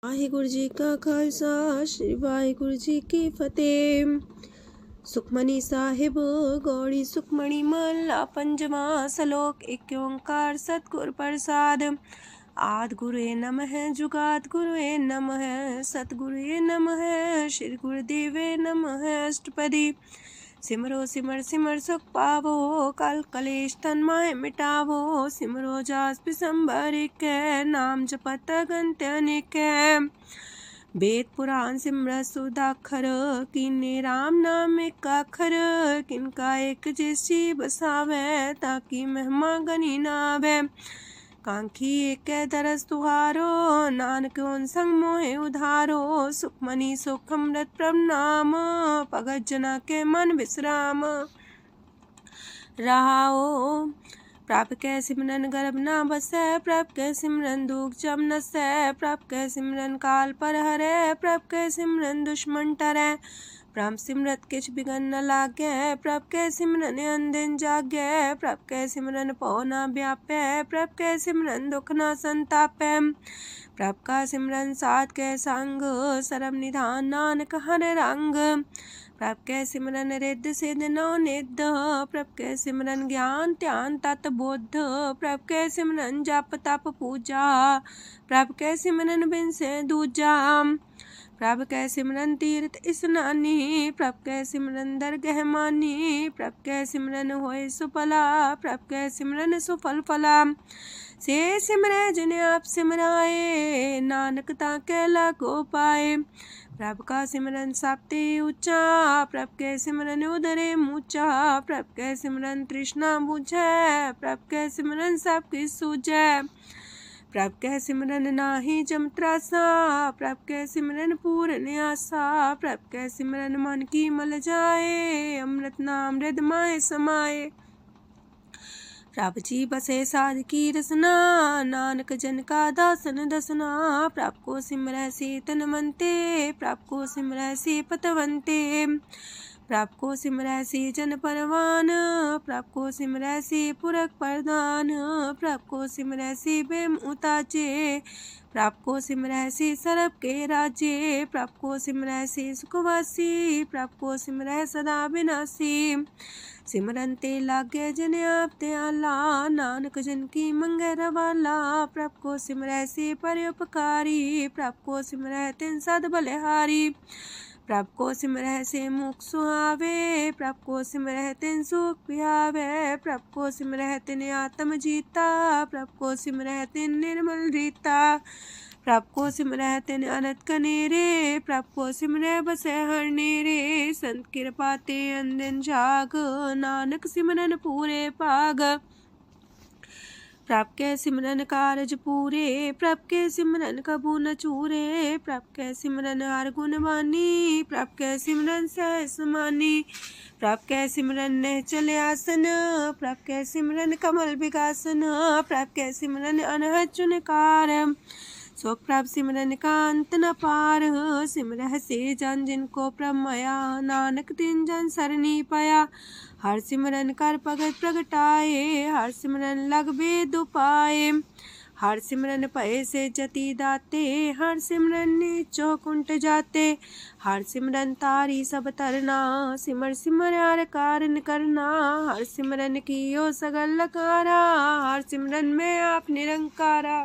वाहिगुरु जी का खालसा श्री वाहिगुरु जी की फतेह। सुखमनी साहिब गौड़ी सुखमणी महला पंजवा सलोक। एक ओंकार सतगुर प्रसाद। आद गुरुए नमः जुगाद गुरुए नमः सतगुरुए नमः श्री गुरुदेवे नमः। अष्टपदी सिमरो सिमर सिमर सुख पावो कल कलेश तन माहे मिटावो। सिमरो जास पिसंबर एक नाम जपत अगंत अनेक। वेद पुराण सिमरत सुदाखर किन्ने राम नाम एक अखर। किनका एक जैसी बसावे ताकि महिमा गनी नावे। कांखी एक दरस तुहारो नानक उन संग मोहे उधारो। सुखमनी सुख अमृत प्रभ नाम भगत जना के मन विश्राम। रहाओ प्रभ कै सिमरन गर्भ ना बसै। प्रभ कै सिमरन दुख जम नसै। प्रभ कै सिमरन काल पर हरै। प्रभ कै सिमरन दुश्मन टरै। प्रभ सिमरत किछ बिगन न लागै। प्रभ कै सिमरन अनदिन जागै। प्रभ कै सिमरन पौ ना व्यापै। प्रभ कै सिमरन दुख ना संतापै। प्रभ का सिमरन साध कै संग सरम निधान नानक हर रंग। प्रभ कै सिमरन रिद्ध सिद्ध नौ निध। प्रभ कै सिमरन ज्ञान ध्यान तत बुद्ध। प्रभ कै सिमरन जप तप पूजा। प्रभ कै सिमरन बिन से दूजा। प्रभ कै सिमरन तीर्थ स्नानी। प्रभ कै सिमरन दरगह मानी। प्रभ कै सिमरन होए सुफला। प्रभ कै सिमरन सुफल फला। से सिमरै जिन आप सिमराए नानक ताके लागो पाए। प्रभ का सिमरन सबते ऊंचा। प्रभ कै सिमरन उदरे मूचा। प्रभ कै सिमरन तृष्णा बुझै। प्रभ कै सिमरन सब किछ सूझै। प्रभ कै सिमरन नाही जम त्रासा। प्रभ कै सिमरन पूर्ण आसा। प्रभ कै सिमरन मन की मल जाए। अमृत नाम हृद माए समाए। प्रभ जी बसे साध की रसना नानक जन का दासन दसना। प्रभ को सिमरै से तन मनते। प्रभ को सिमरै से पतवंते। प्रभ को सिमरै से जन परवान। प्रभ को सिमरै से पुरख प्रधान। प्रभ को सिमरै से बेम उताचे। प्रभ को सिमरै से सरब के राजे। प्रभ को सिमरै से सुखवासी। प्रभ को सिमरै सदा विनाशी। सिमरन ते लागे जिन आप दयाला नानक जन की मंगै रवाला। प्रभ को सिमरै से परोपकारी। प्रभ को सिमरै तिन सद बलिहारी। प्रभ को सिमरै से मुख सुहावे। प्रभ को सिमरै तिन सुख पिहावे। प्रभ को सिमरै तिन आत्म जीता। प्रभ को सिमरै तिन निर्मल रीता। प्रभ को सिमरै तिन अनंत कनेरे। प्रभ को सिमरै बसै हर नेरे। संत कृपा ते अनदिन जाग नानक सिमरन पूरे पाग। प्रभ कै सिमरन कारज पूरे। प्रभ कै सिमरन कबू न चूरे। प्रभ कै सिमरन हर गुण बानी। प्रभ कै सिमरन सहस समानी। प्रभ कै सिमरन निश्चल आसन। प्रभ कै सिमरन कमल विगासन। प्रभ कै सिमरन अनहद चुनकार। सो प्रभ सिमरन का अंत न पार। सिमरह से जन जिनको प्रभ माया नानक तिन जन सरनी पाया। हर सिमरन कर भगत प्रगटाए। हर सिमरन लग वेद उपाय। हर सिमरन भय से जति दाते। हर सिमरन नीचो कुंट जाते। हर सिमरन तारी सब तरना। सिमर सिमर हर कारण करना। हर सिमरन कियो सगल लकारा। हर सिमरन में आप निरंकारा।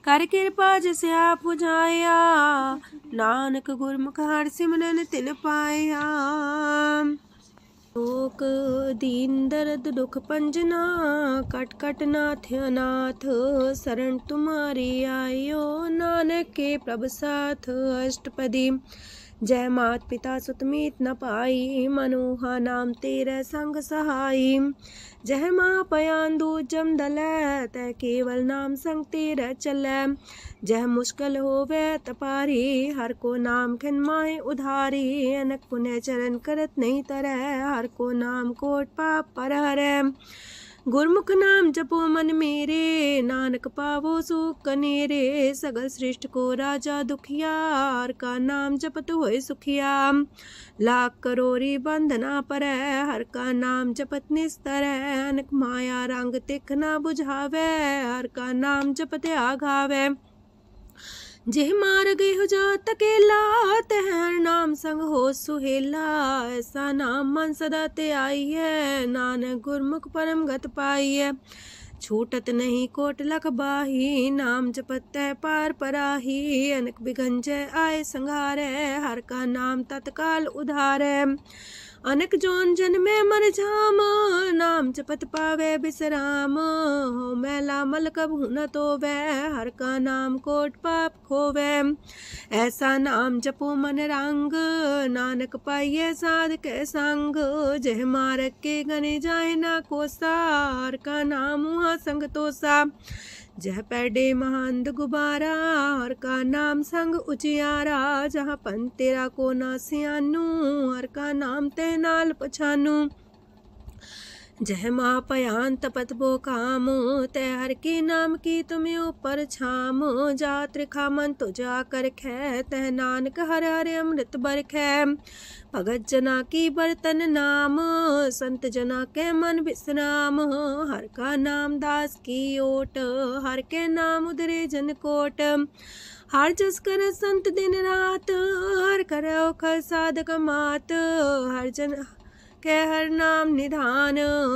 कर कृपा जिसे आप बुझाया। नानक गुरमुख हर सिमरन तिन पाया। लोक दीन दर्द दुख पंजना। कट कट नाथ अनाथ। शरण तुम्हारी आयो नानक के प्रभ साथ। अष्टपदी जय मात पिता सुत मीत न पाई। मनोहा नाम तेरे संग सहाई। जय माँ पयान दूज जम दलै। तै केवल नाम संग तेरे चलै। जह मुश्किल होवे तपारी। हर को नाम खिन माहे उधारी। अनक पुण्य चरण करत नहीं तरह। हर को नाम कोट पाप पर हरै। गुरमुख नाम जपो मन मेरे। नानक पावो सुख कनेरे। सगल सृष्टि को राजा दुखिया। हर का नाम जपत होए सुखिया। लाख करोरी बंधना परै। हर का नाम जपत निस्तर। अनक माया रंग तिख ना बुझावे। हर का नाम जपत आघावे। जेह मार गेहु जात अकेला, तह हर नाम संग हो सुहेला। ऐसा नाम मन सदा ते आई है, नानक गुरमुख परम गत पाई है। छूटत नहीं कोट लख बाही, नाम जपत है पार पराही। अनक बिगंजय आए संघारे, हर का नाम तत्काल उधारे। अनक जोन जन्मे मर जाम, नाम जपत पावे बिसराम। हो मैला मल कबहु न तोवे, हर का नाम कोट पाप खोवे। ऐसा नाम जपो मन रंग, नानक पाइये साध के संग। जह मारक के गने जाए ना कोसा, हर का नाम हुआ संग तोसा। जह पैडे महांद गुबारा, हर का नाम संग उजियारा। जहाँ पन तेरा को ना सियानू, हर का नाम ते नाल पछानू। जह माँ पयान तपत बो काम, तय हर के नाम की तुम्हें ऊपर छाम। जात रिखा मन तो जा कर खे, तह नानक हर हर अमृत बरखै। भगत जना की बर्तन नाम, संत जना के मन विश्राम। हर का नाम दास की ओट, हर के नाम उधरे जन कोट। हर जस कर संत दिन रात, हर करो खर साधक मात। हर जन के हर नाम निधान,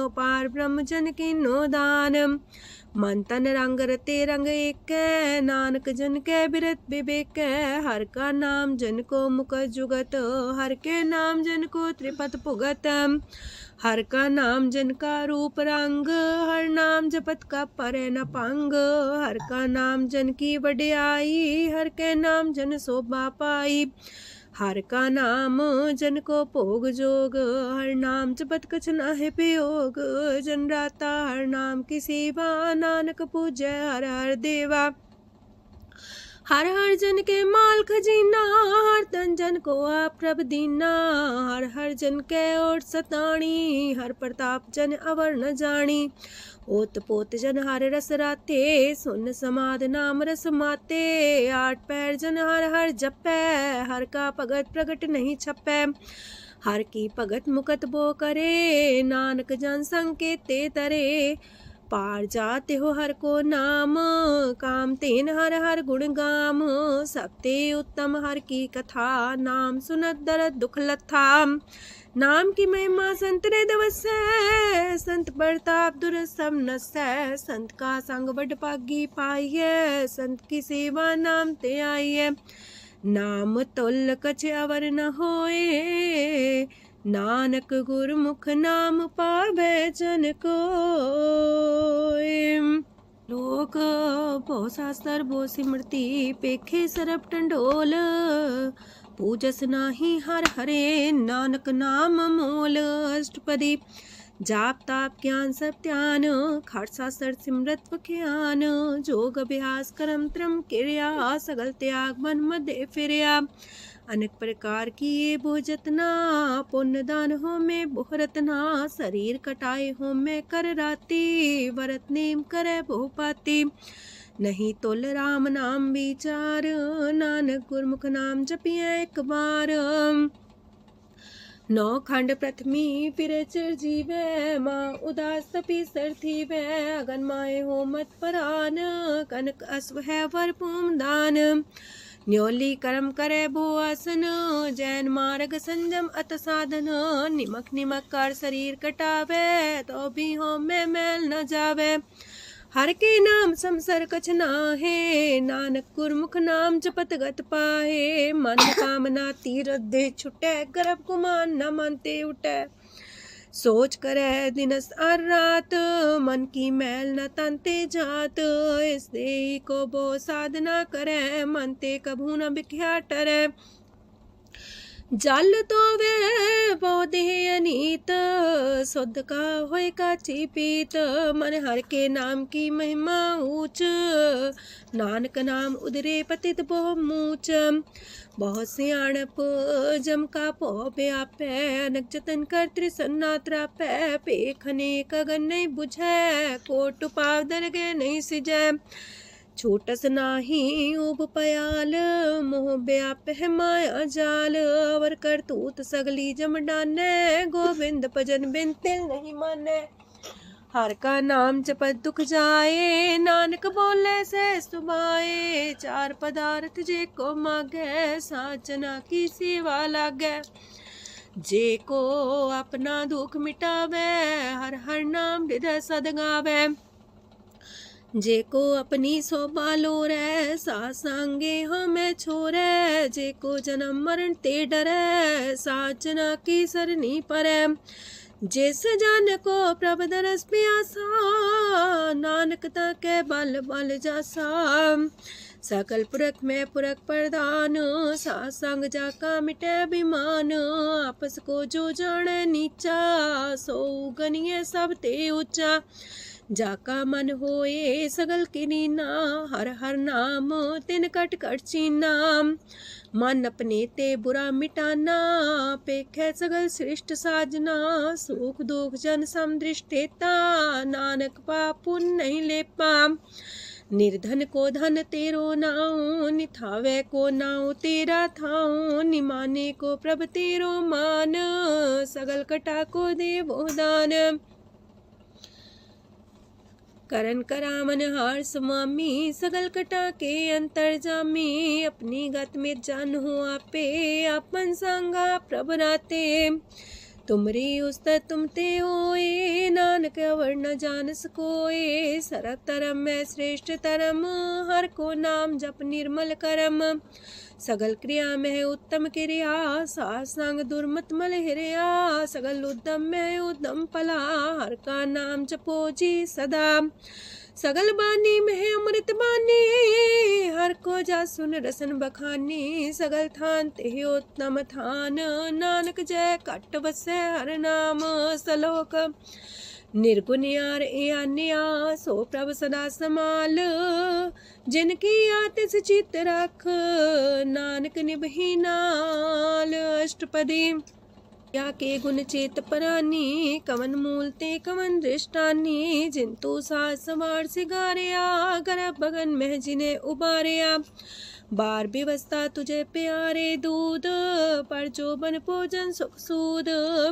पार ब्रह्म जन की नो दान। मन तन रंग रते रंग एक, नानक जन के बिरत विवेक। हर का नाम जन को मुख जुगत, हर के नाम जन को त्रिपत पुगत। हर का नाम जन का रूप रंग, हर नाम जपत का परे न पंग। हर का नाम जन की वड्याई, हर के नाम जन शोभा पाई। हर का नाम जन को भोग जोग, हर नाम जपत कछ नाहि प्रयोग। जन राता हर नाम की सेवा, नानक पूजै हर हर देवा। हर हर जन के माल खजीना, हर तन जन को आप प्रभ दीना। हर हर जन के ओट सताणी, हर प्रताप जन अवर न जानी। ओत पोत जन हर रस राते, सुन समाध नाम रस माते। आठ पैर जन हर हर जपै, हर का भगत प्रगट नहीं छपै। हर की भगत मुकत बो करे, नानक जन संकेते तरे। पार जाते हो हर को नाम, काम तेन हर हर गुण गाम। सबते उत्तम हर की कथा, नाम सुनत दरद दुख लथा। नाम की महिमा संत रे दवसै, संत प्रताप दुर सब नसै। संत का संग बड़ पागी पाइयै, संत की सेवा नाम ते आइयै। नाम तुल कछ अवर न होए, नानक गुरमुख नाम पावै जन कोय। लोक बहु शास्त्र बहु सिमरती, पेखे सरब टंडोल। पूजस नाही हर हरे, नानक नाम मोल। अष्टपदी जाप ताप ज्ञान सब ध्यान, खालसा सर सिमरत ज्ञान। जोग अभ्यास करम त्रम क्रिया, सगल त्याग मन मध्य फिरया। अनेक प्रकार की ये बहु जतना, पुण्य दान हो में बहु रतना। शरीर कटाए हो में कर राती, व्रत नेम करे बहु पाती। नहीं तुल राम नाम विचार, नानक गुरमुख नाम जपिए एक बार। नौ खंड प्रथमी फिर चिर जीवै, माँ उदास तपी सर थीवै। अगन माए हो मत परान, कनक अश्व है वर पूम दान। न्योली कर्म करे भो आसन, जैन मार्ग संजम अत साधन। निमक निमक कर शरीर कटावे, तो भी हो में मैल न जावे। हर के नाम समसर कछ नाहे, नानक गुरमुख नाम जपत गत पाहे। मन कामना तीरथ दे छुटै, गर्भ गुमान न मानते उठै। सोच करे दिनस और रात, मन की मैल न तनते जात। इस देही को बो साधना करे, मन ते कभू न बिख्या टरै। जल तो वे बहु देह अनीत, शुद्ध का होय काची पीत। मन हर के नाम की महिमा ऊंच, नानक नाम उदरे पतित बहु मूच। बहुत सियाणप जम का पो व्यापै, अनक जतन कर त्रिसन्ना त्रापै। पेखने कगन नहीं बुझै, कोट पाव दरगे नहीं सिजै। छोटस नाही उब पयाल, मोह व्याप है माया जाल। अवर करतूत सगली जम डानै, गोविंद भजन बिन तिल नहीं मानै। हर का नाम जपत दुख जाए, नानक बोले से सुभाए। चार पदार्थ जे को मागे, साजना की सेवा लागे। जे को अपना दुख मिटावे, हर हर नाम हृदय सद गावे। जे को अपनी शोभा लोरे, सासंगे हमें छोरे। जे को जन्म मरण ते डरे, साजना की सरनी परे। जिस जन को प्रभ दरस प्यासा, नानक ताके बल बल जासा। सकल पुरख में पुरख प्रधान, सासंग जाका मिटे अभिमान। आपस को जो जाने नीचा, सो गनिये सब ते ऊंचा। जाका मन होए सगल किरीना, हर हर नाम तिन कट कट चीना। मन अपने ते बुरा मिटाना, पेखे सगल सृष्ट साजना। सुख दुख जन समदृष्टेता, नानक पाप पुण्य नहीं लेपा। निर्धन को धन तेरो नाऊ, निथावे को नाऊ तेरा थाऊ। निमाने को प्रभ तेरो मान, सगल कटा को देवो दान। करन करामन हार स्वामी, सगल कटा के अंतर जामी। अपनी गत में जान हो आपे, आपन संगा प्रभ राते। तुमरी उस्तर तुम ते होए, नानक अवर न जान सकोए। सरक तरम में श्रेष्ठ तरम, हर को नाम जप निर्मल करम। सगल क्रिया में उत्तम क्रिया, सासंग दुर्मत मल हिरिया। सगल उद्यम में उद्यम फला, हर का नाम जपो जी सदा। सगल बानी में अमृत बानी, हर को जा सुन रसन बखानी। सगल थान ते उत्तम थान, नानक जय कट बसे हर नाम सलोक। निर्गुण यार आन्या, सो प्रभ सदा समाल। जिनकी आतिस चित रख, नानक निभही नाल। अष्टपदी या के गुण चेत परानी, कवन मूल ते कवन दृष्टानी। जिंतु सास सवार सिगारिया, गर्भ बगन में जिन्हें उबारिया। बार व्यवस्था तुझे प्यारे दूध, पर जो बन भोजन सुख सूद।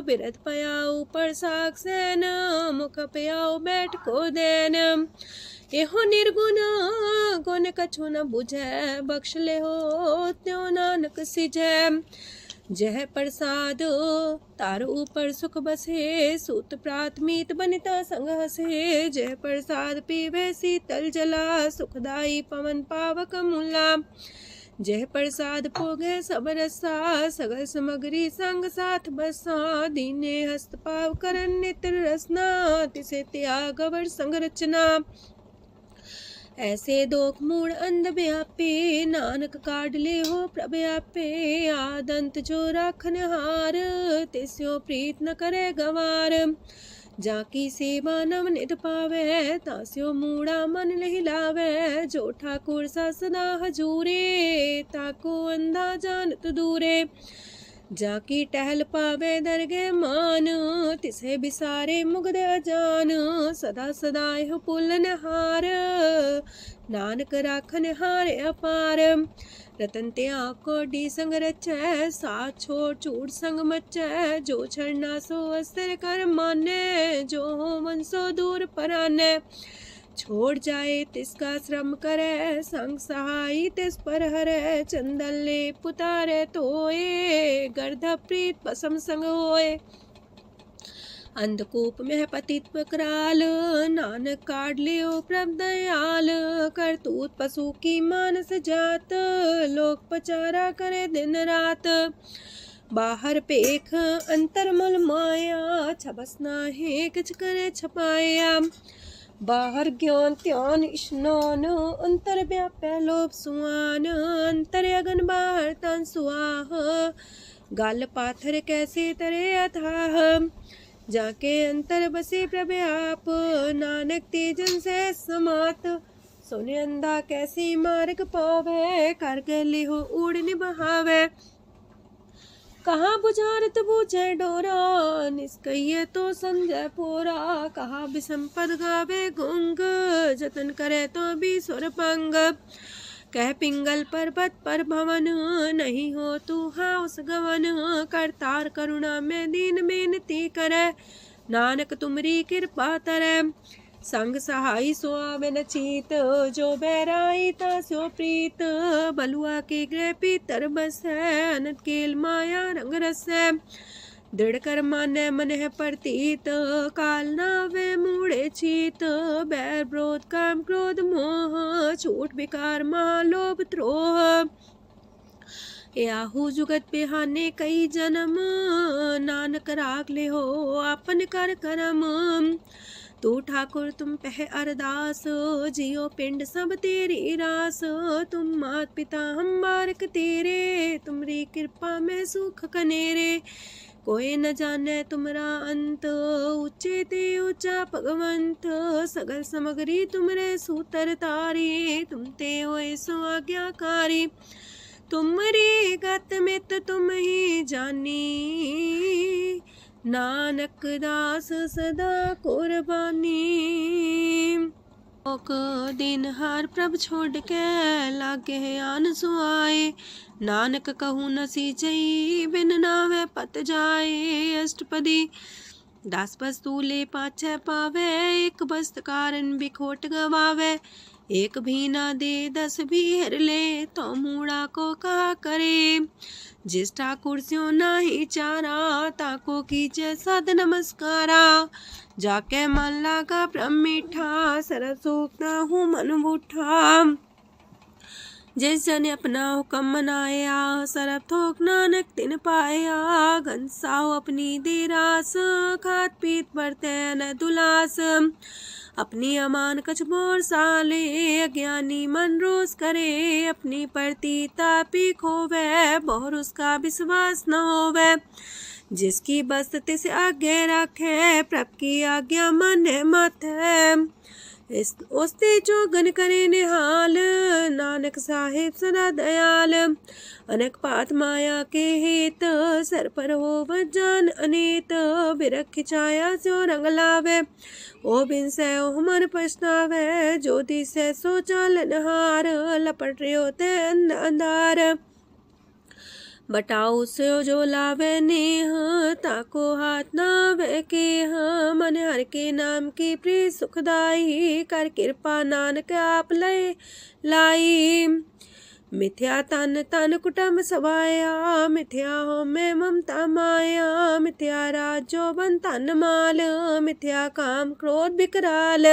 बिरत पयाऊ पर साग सैन, मुख पयाऊ बैठ को देन। एहो निर्गुण गुण कछु न बुझे, बख्श ले हो त्यों नानक सिझे। जह प्रसाद तार ऊपर सुख बसे, सूत प्रात मीत बनिता संग हसे। जह प्रसाद पीवे शीतल जला, सुखदाई पवन पावक मूला। जह प्रसाद पोगे सब रसा, सगल समग्री संग साथ बसा। दीने हस्त पाव करन नित्र रसना, तिसे त्याग अवर संग रचना। ऐसे दोख मूड अंध व्यापे, नानक काढ़ ले हो प्रभ आपे। आदंत जो राखन हार, तिस्यो प्रीत न करे गवार। जाकी सेवा नव निध पावे, तास्यो मूड़ा मन नहीं लावे। जो ठाकुर सा सदा हजूरे, ताको अंधा जानत दूरे। जाकी टहल पावे दरगे मान, तिसे बिसारे मुग्ध अजान। सदा सदा यह पुलन हार, नानक राखन हार अपार। रतन त्याग कोडी संग रचै, साथ छोड़ चूड़ संग मचै। जो छड़ना सो अस्थिर कर माने, जो हो मन सो दूर पराने। छोड़ जाए तिसका श्रम करे, संग सहाई तिस पर हरे। चंदन ले पुतारे तोए, गर्ध प्रीत पसम संग होए। अंधकूप में पतित कराल, नानक काढ़ लियो प्रभ दयाल। करतूत पशु की मानस जात, लोक पचारा करे दिन रात। बाहर पेख अंतर मल माया, छबस नाहे किछ करे छपाया। बाहर ज्ञान त्यान स्नान, अंतर व्यापै लोभ सुआन। अंतर अगन बाहर तन सुआह, गल पाथर कैसे तरे अथाह। जाके अंतर बसे प्रभ आप, नानक तेजन से समात। सोने अंधा कैसे मार्ग पावे, कर गले हो उड़ निबहावे। कहाँ बुझारत बूझे डोरा, निष्कइये तो संजय पोरा। कहाँ विसंपद गावे गुंग, जतन करे तो भी सुर पंग। कह पिंगल पर्वत पर भवन, नहीं हो तू हाउस गवन। करतार करुणा में दीन बेनती करे, नानक तुमरी कृपा तरੈ। संग सहाई सो आवे न चीत, जो बैराई तास्यो प्रीत। बलुआ के गृह पीतर बसै, अनंत केल माया रंग रसै। दृढ़ कर मानै मन है प्रतीत, काल नावे मूढ़े चीत। बैर विरोध काम क्रोध मोह, छूट विकार महालोभ द्रोह। याहू जुगत बिहाने कई जन्म, नानक राख ले हो आपन कर करम। तू ठाकुर तुम पह अरदास, जियो पिंड सब तेरी रास। तुम मात पिता हम बारक तेरे, तुमरी कृपा में सुख कनेरे। कोई न जाने तुमरा अंत, ऊंचे ते ऊंचा भगवंत। सगल समगरी तुमरे सूतर तारी, तुम ते होए सो आज्ञाकारी। तुमरी गत मित तुम ही जानी, नानक दास सदा कुर्बानी। ओक दिन हर प्रभ छोड़ के, लागे आन सुआए। नानक कहूँ न सीचई, बिन नावे पत जाए। अष्टपदी दस वस्तु ले पाछे पावे, एक वस्त कारण बिखोट गवावे। एक भी ना दे दस भी हर ले, तो मूड़ा को कहा करे। जिस ठाकुर स्यो नाही चारा, ताको कीजे सद नमस्कारा। जाके मन लागा ब्रह्म मीठा, सरल सूखना हूँ मन बूठा। जिस जन अपना हुक्म मनाया, सरब थोक नानक तिन पाया। घनसाओ अपनी दे रास, खात पीत बरते न दुलास। अपनी अमान कछ मोर साले, अज्ञानी मन रोस करे। अपनी प्रतीता पी खोवे, बहुर उसका विश्वास न होवे। जिसकी बस्त तिस आगे रखे, प्रभ की आज्ञा माने माथे। ओस्ते चौगन करे निहाल, नानक साहिब सदा दयाल। अनेक पात माया के हेत, सर पर हो जान अनेत। बिरख छाया स्यो रंग लावे, ओ बिन से ओह मन पछतावे। जो दिसे सो चालन हार, लपट रहो ते अंधार। बटाऊ से जो लावे नेह, ताको हाथ नावे केह। मन हर के नाम की प्रीत सुखदाई, कर कृपा नानक आप लय लाई। मिथ्या तन तन कुटुम्ब सवाया, मिथ्या हो में ममता माया। मिथ्या राजो बन तन माल, मिथ्या काम क्रोध विकराल।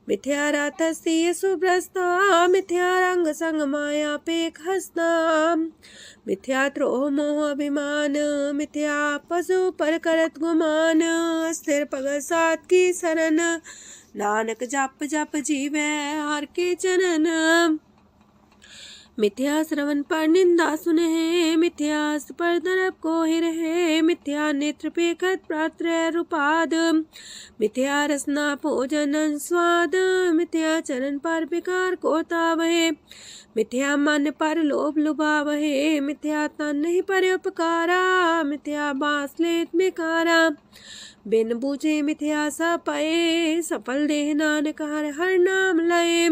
मिथ्या रातसी सुभ्रस्ता, मिथ्या रंग संग माया पेख हस्ता। मिथ्या द्रोह मोह अभिमान, मिथ्या पशु पर करत गुमान। स्थिर पग सात की शरण, नानक जप जप जीवे हर के चरण। मिथ्या श्रवण पर निंदा सुने, मिथ्या पर दरब को रहे। मिथ्या नेत्र पेखत प्रात्र रूपाद, मिथ्या रसना भोजन स्वाद। मिथ्या चरण पर विकार को तावहे, मिथ्या मन पर लोभ लुभावहे। मिथ्या तन नहीं पर उपकारा, मिथ्या बास लेत मिकारा। बिन बूझे मिथ्या सा पाए, सफल देह नानक हर हर नाम लय।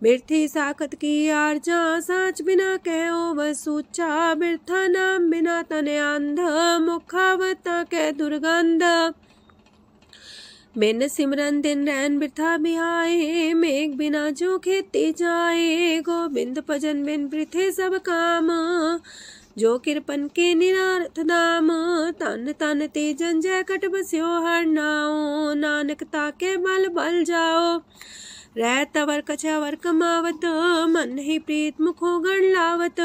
बिरथी साखत की आरजा, साच बिना कहो वह सूचा। बिरथा नाम बिना तने अंध, मुखावता के दुर्गंध। बिन सिमरन दिन रैन बिरथा बिहाए, मेघ बिना जो खेती जाए। गोबिंद भजन बिन बिरथे सब काम, जो किरपन के निरार्थ दाम। तन तन ते जंजय कट बस्यो हर नाओ, नानक ताके बल बल जाओ। रह तवर कछवर कमावत, मन ही प्रीत मुखो गण लावत।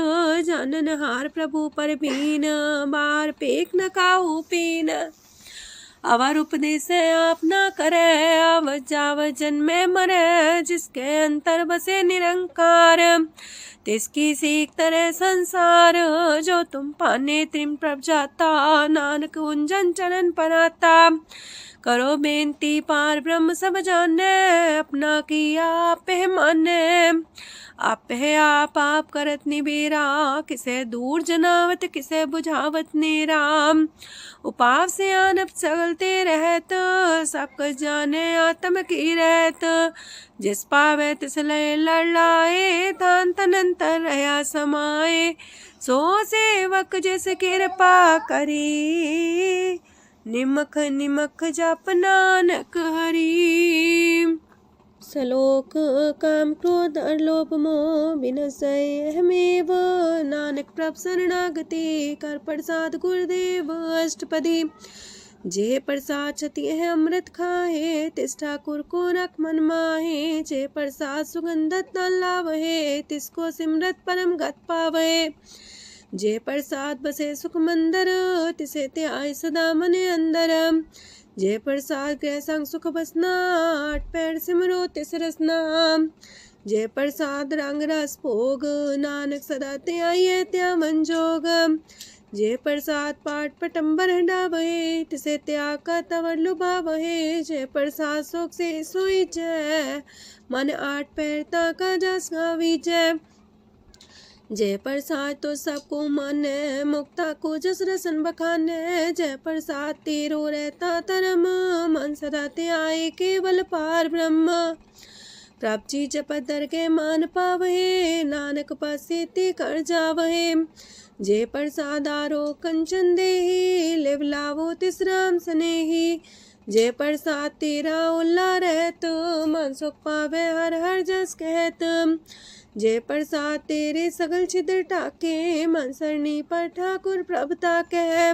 जानन हार प्रभु पर बीन, बार पेख न काहू पीन। अवर उपदेश आप न करे, आवत जावत जन्मे मरे। जिसके अंतर बसे निरंकार, तिसकी सीख तरह संसार। जो तुम पाने त्रिम प्रभ जाता, नानक उंजन चरण पर आता। करो बेनती पार ब्रह्म सब जाने, अपना किया आप है माने। आप है आप करत निबेरा, किसे दूर जनावत किसे बुझावत नेरा। उपाव से आनप चलते रहत, सब कुछ जाने आत्म की रहत। जिस पावे तिस लय लड़ाए, तान तनंतर रहा समाए। सो सेवक जिस कृपा करी, निमख निमख जप नानक हरि। सलोक काम क्रोध लोभ मोह विनशय अहमेव, नानक प्रभ शरणागति कर प्रसाद गुरुदेव अष्टपदी। जे प्रसाद छति है अमृत खाहे, तिस ठाकुर को रख मन माहे। जे प्रसाद सुगंधत न लावहे, तिसको सिमरत परम गत पावहे। जे प्रसाद बसे सुख मंदर, तिसे त्याय सदा मने अंदर। जे प्रसाद गृह संग सुख बसना, आठ पैर सिमरो तिस रसना। जे प्रसाद रंग रस भोग, नानक सदा त्याये त्या मन जोग। जे प्रसाद पाठ पटम्बर डावहे, तिसे त्याग का तवर लुभावहे। जे प्रसाद शोक से सोई जय, मन आठ पैर ताका जस गावी जय। जय प्रसाद तो सबको माने, मुक्ता को जस रसन बखाने। जय प्रसाद तेरो रहता धर्म, मन सदा त्याये केवल पार ब्रह्म। प्रभ जी जपत दर के मान पावहे, नानक पासे ते कर जावहे। जे प्रसाद आरो कंचन देहि, लिव लावो तिस राम स्नेही। जे प्रसाद तेरा उल्ला रहत, मन सुख पावे हर हर जस कहत। जे प्रसाद तेरे सगल छिद्र टाके, मन सरनी पर ठाकुर प्रभ ताके।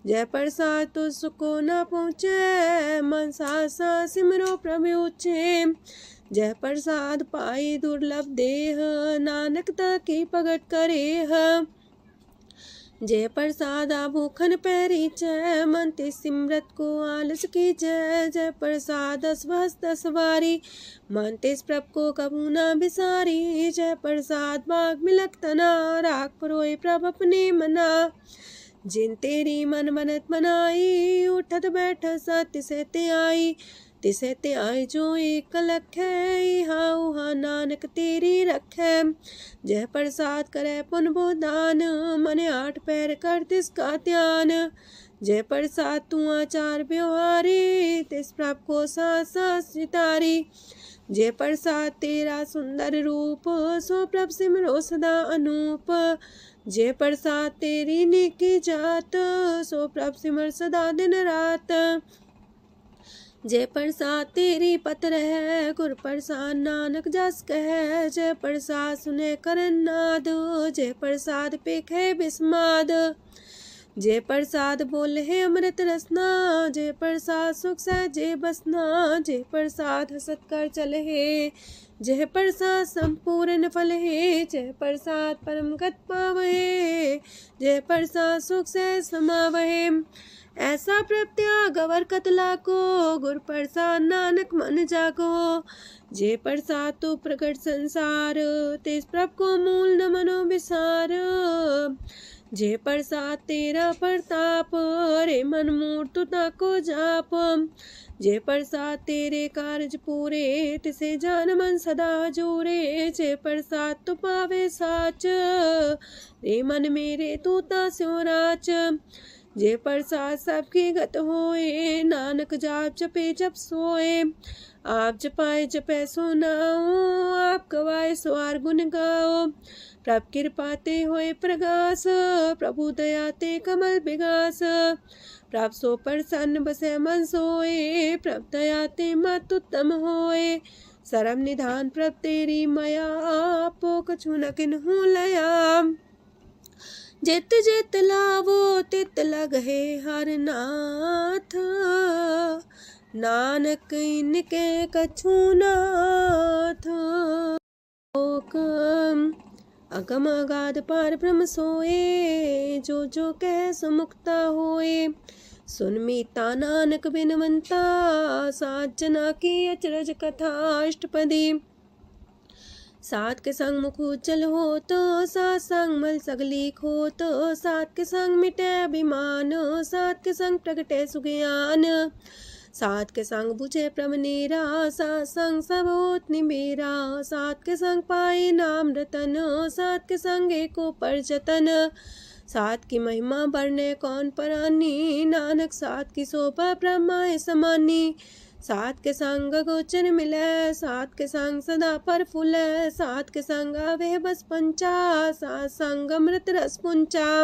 जय प्रसाद तो सुको न पहुँचे, मन सा सिमरो प्रभु ऊँचे। जय प्रसाद पाई दुर्लभ देह, नानक ताकी प्रगट करे। जय प्रसाद आभूखन पैरी जय, मन ते सिमरत को आलस की जय। जय प्रसाद अस्वस्थ सवारी, मन तेस प्रभ को कबू न बिसारी। जय प्रसाद बाग मिलक तना, राख परोए प्रभ अपने मना। जिन तेरी मन मनत मनाई, उठत बैठत सत्य से ते आई। तिसे ते आई जो एक लख है, इहा उहा नानक तेरी रखै। जय प्रसाद करे पुन बोदान, मने आठ पैर कर तिसका ध्यान। जय प्रसाद तू आचार व्यवहारी, तिस प्रभ को सास सितारी। जय प्रसाद तेरा सुंदर रूप, सो प्रभ सिमरो सदा अनूप। जय प्रसाद तेरी नेकी जात, सो प्रभ सिमर सदा दिन रात। जय प्रसाद तेरी पत्र है, गुर प्रसाद नानक जस कह। जय प्रसाद सुने करन नाद, जय प्रसाद पेखे बिस्माद। जय प्रसाद बोले है अमृत रसना, जय प्रसाद सुख सहजे बसना। जय प्रसाद हसत कर चले है, जय प्रसाद संपूर्ण फल है। जय प्रसाद परम गत पावहे, जय प्रसाद सुख से समावहे। ऐसा प्रत्याग अवर कतला को, गुर प्रसाद नानक मन जागो। जे प्रसाद तो प्रकट संसार, तेज प्रभ को मूल न मनो विसार। जे प्रसाद तेरा प्रताप, रे मन मूर्त ताको जाप। जे प्रसाद तेरे कारज पूरे, तिसे जान मन सदा जोरे। जे प्रसाद तो पावे साच, रे मन मेरे तू ता स्यो राच। जे प्रसाद सबकी गत होए, नानक जाप जपे जप सोए। आप जपाए जपे सो नाओ, आप गवाए सो आर गुण गाओ। प्रभ कृपा ते होए प्रगास, प्रभु दया ते कमल विगास। प्रभ सो प्रसन्न बसे मन सोए, प्रभ दया ते मत उत्तम होए। सरम निधान प्रभ तेरी मया, आपो कछु न किन्हु लया। जित जित लावो तित लगहे हर नाथ, नानक इनके कछु नाथ। अगम अगाध पार ब्रह्म सोए, जो जो कह सो मुक्ता होए। सुन मीता नानक बिनवंता, सात जना की अचरज कथा अष्टपदी। सात के संग मुख उज्जल हो तो, सात संग मल सगली खो तो। सात के संग मिटे अभिमान, सात के संग प्रगटे सुज्ञान। सात के संग बुझे प्रमनेरा, सात संग सब होत निमेरा। सात के संग पाए नाम रतन, सात के संग एको पर जतन। सात की महिमा बरने कौन परानी, नानक सात की शोभा ब्रह्मा समानी। सात के संग गोचर मिले, सात के संग सदा पर फूले। सात के संग आवे बस पंचा, सात संग अमृत रस पुंचा।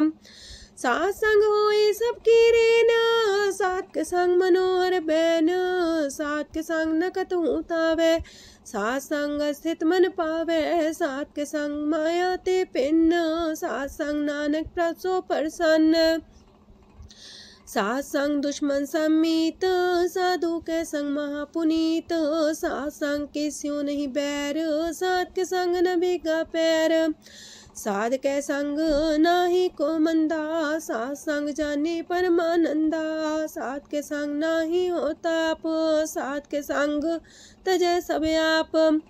सात संग होए सबकी रेन, सात के संग मनोहर बैन, सात के संग न कतहु तावै, सात संग स्थित मन पावै, सात के संग माया ते पिन्न, सात संग नानक प्रसो प्रसन्न, सात संग दुश्मन समीत, साधु के संग महापुनीत, सात संग किस्यों नहीं बैर, सात के संग न भीगा पैर, साध के संग नाही को मंदा, सात संग जाने परमानंदा, सात के संग नाही हो ताप, सात के संग तजै सब आप,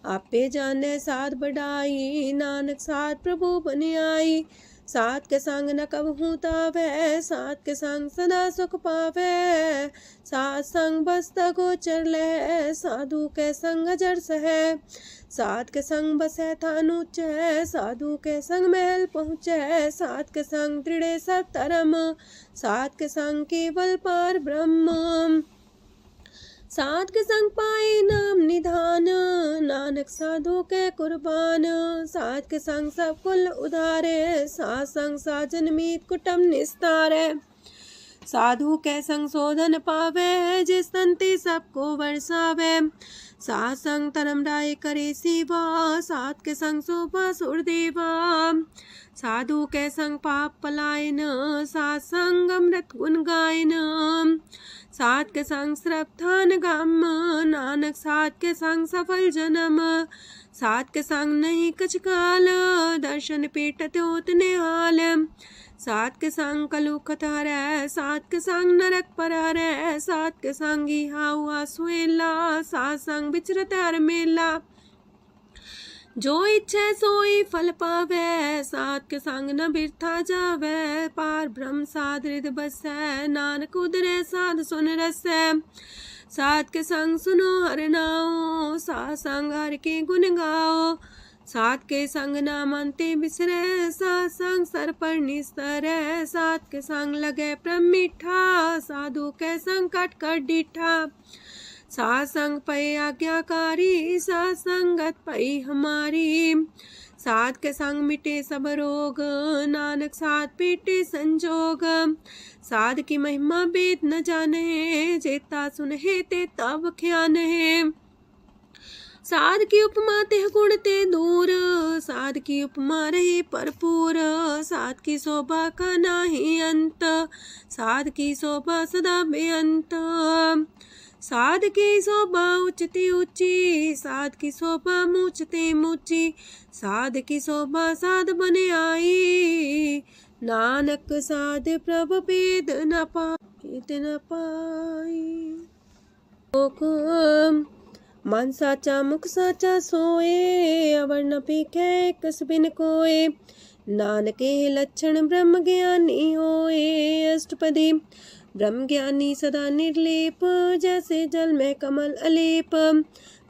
आपे जाने साध बढ़ाई, नानक साध प्रभु बन आई, सात के संग न कबहू तावै, सात के संग सदा सुख पावै, सात संग बसता गोचर लहै, साधु के संग अजर सहै, सात के संग बसै थान ऊंचै, साधु के संग महल पहुँचै, सात के संग दृढ़ सब धर्म, सात के संग केवल पार ब्रह्म, सात के संग पाए नाम निधान, नानक साधु के कुर्बान, सात के संग सब कुल उधारे, सात संग साजन मीत कुटुम निस्तारे, साधु के संग शोधन पावे, जिस तंती सबको बरसावे, सात संग धर्म राय करे सेवा, सात के संग शोभा सुरदेवा, साधु के संग पाप पलायन, सात संग अमृत गुण गायन, सात के संग श्रद्धान गम, नानक सात के संग सफल जन्म, सात के संग नहीं कछ काल, दर्शन पेटत होत निहाल, सात के संग कलुखत हरै, सात के संग नरक पर हरै, सात के संग इहा हुआ सुएला, सात संग विचरत हर मेला, जो इच्छे सोई फल पावै, सात के संग न बिरथा जावै, पार ब्रह्म साध हृदय बसै, नानक उदरै साध सुन रसै, सात के संग सुनो हर नाओ, सात संग हर के गुण गाओ, सात के संग नाम अंते बिसरै, सात संग सर पर निस्तरै, सात के संग लगे प्रेम मीठा, साधु के संग कट कर डीठा, सात संग पै आज्ञाकारी, सात संगत पै हमारी, सात के संग मिटे सब रोग, नानक सात पेटे संजोग, साध की महिमा वेद न जाने, जेता सुनहे ते तब ख्यान है, साध की उपमा ते गुण ते दूर, साध की उपमा रही भरपूर, साध की शोभा का नाही अंत, साध की शोभा सदा बेअंत, साध की शोभा उच्चती ऊंची, साध की शोभा मूचते मूची, साध की शोभा साध बने आई, नानक साध प्रभ भेद न पाई, मन साचा मुख साचा सोए, अवर न पीखे कस बिन कोए, नानके लक्षण ब्रह्म ज्ञानी होए, अष्टपदी ब्रह्म ज्ञानी सदा निर्लेप, जैसे जल में कमल अलेप,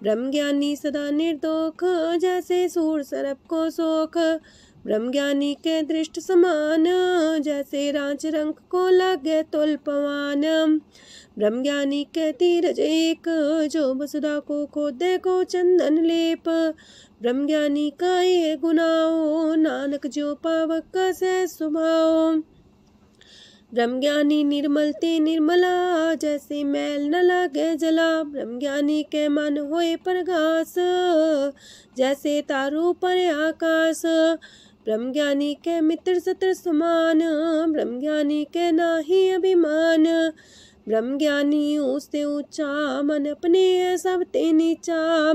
ब्रह्म ज्ञानी सदा निर्दोख, जैसे सूर सर्प को सोख, ब्रह्म ज्ञानी के दृष्ट समान, जैसे रांच रंग को लगे तुल पवान, ब्रह्म ज्ञानी के तीरज एक, जो वसुधा को खोदे को चंदन लेप, ब्रह्म ज्ञानी का ये गुनाओ, नानक जो पावक का सह स्वभाव, ब्रह्म ज्ञानी निर्मल ते निर्मला, जैसे मैल न लागे जला, ब्रह्म ज्ञानी के मन होए प्रगास, जैसे तारू पर आकाश, ब्रह्म ज्ञानी के मित्र सत्र समान, ब्रह्म ज्ञानी के नाही अभिमान, ब्रह्म ज्ञानी ऊंचते ऊंचा, मन अपने है सब ते नीचा,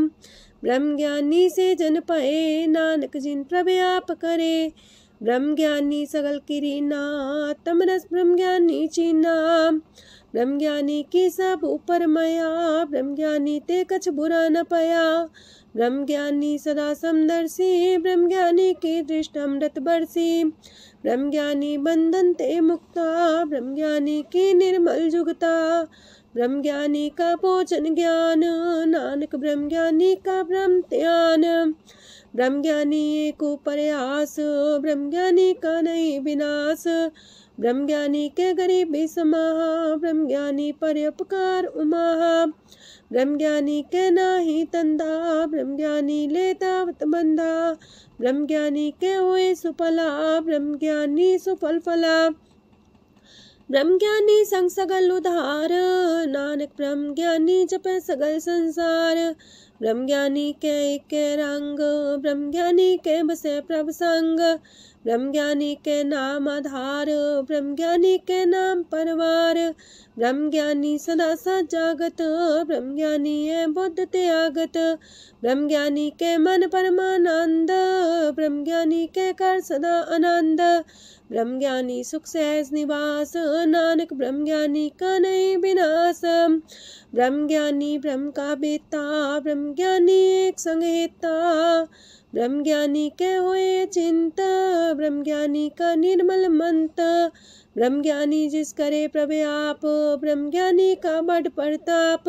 ब्रह्म ज्ञानी से जन पाए, नानक जिन प्रभु आप करे, ब्रह्म ज्ञानी सगल किरीना, तमरस ब्रह्म ज्ञानी चीना, ब्रह्म ज्ञानी की सब ऊपर मया, ब्रह्म ज्ञानी ते कछ बुरा न पया, ब्रह्म ज्ञानी सदा समदर्शी, ब्रह्म ज्ञानी की दृष्ट अमृत बरसी, ब्रह्म ज्ञानी बंधन ते मुक्ता, ब्रह्म ज्ञानी की निर्मल जुगता, ब्रह्म ज्ञानी का भोजन ज्ञान, नानक ब्रह्म ज्ञानी का ब्रह्म ध्यान, ब्रह्म ज्ञानी एक प्रयास, ब्रह्म ज्ञानी का नहीं विनाश, ब्रह्म ज्ञानी के गरीबी समाहा, ब्रह्म ज्ञानी पर उपकार उमाहा। ब्रह्म ज्ञानी के नाही तंदा, ब्रह्म ज्ञानी लेतावत बंधा। ब्रह्म ज्ञानी के हुए सुफला, ब्रह्म ज्ञानी सुफल फला। ब्रह्म ज्ञानी संग सगल उधार, नानक ब्रह्म ज्ञानी जपे सगल संसार। ब्रह्म ज्ञानी के एक रंग, ब्रह्म ज्ञानी के बसे प्रभ संग। ब्रह्म ज्ञानी के नाम आधार, ब्रह्म ज्ञानी के नाम परवार। ब्रह्म ज्ञानी सदा सजागत, ब्रह्म ज्ञानी है बुद्ध त्यागत। ब्रह्म ज्ञानी के मन परमानंद, ब्रह्म ज्ञानी के कर सदा आनंद। ब्रह्म ज्ञानी सुख सहज निवास, नानक ब्रह्म ज्ञानी का नहीं विनाश। ब्रह्म ज्ञानी ब्रह्म का बेता, ब्रह्म ज्ञानी एक संग हेता। ब्रह्म ज्ञानी के हुए चिंता, ब्रह्म ज्ञानी का निर्मल मंत। ब्रह्म ज्ञानी जिस करे प्रभु आप, ब्रह्म ज्ञानी का बड़ प्रताप।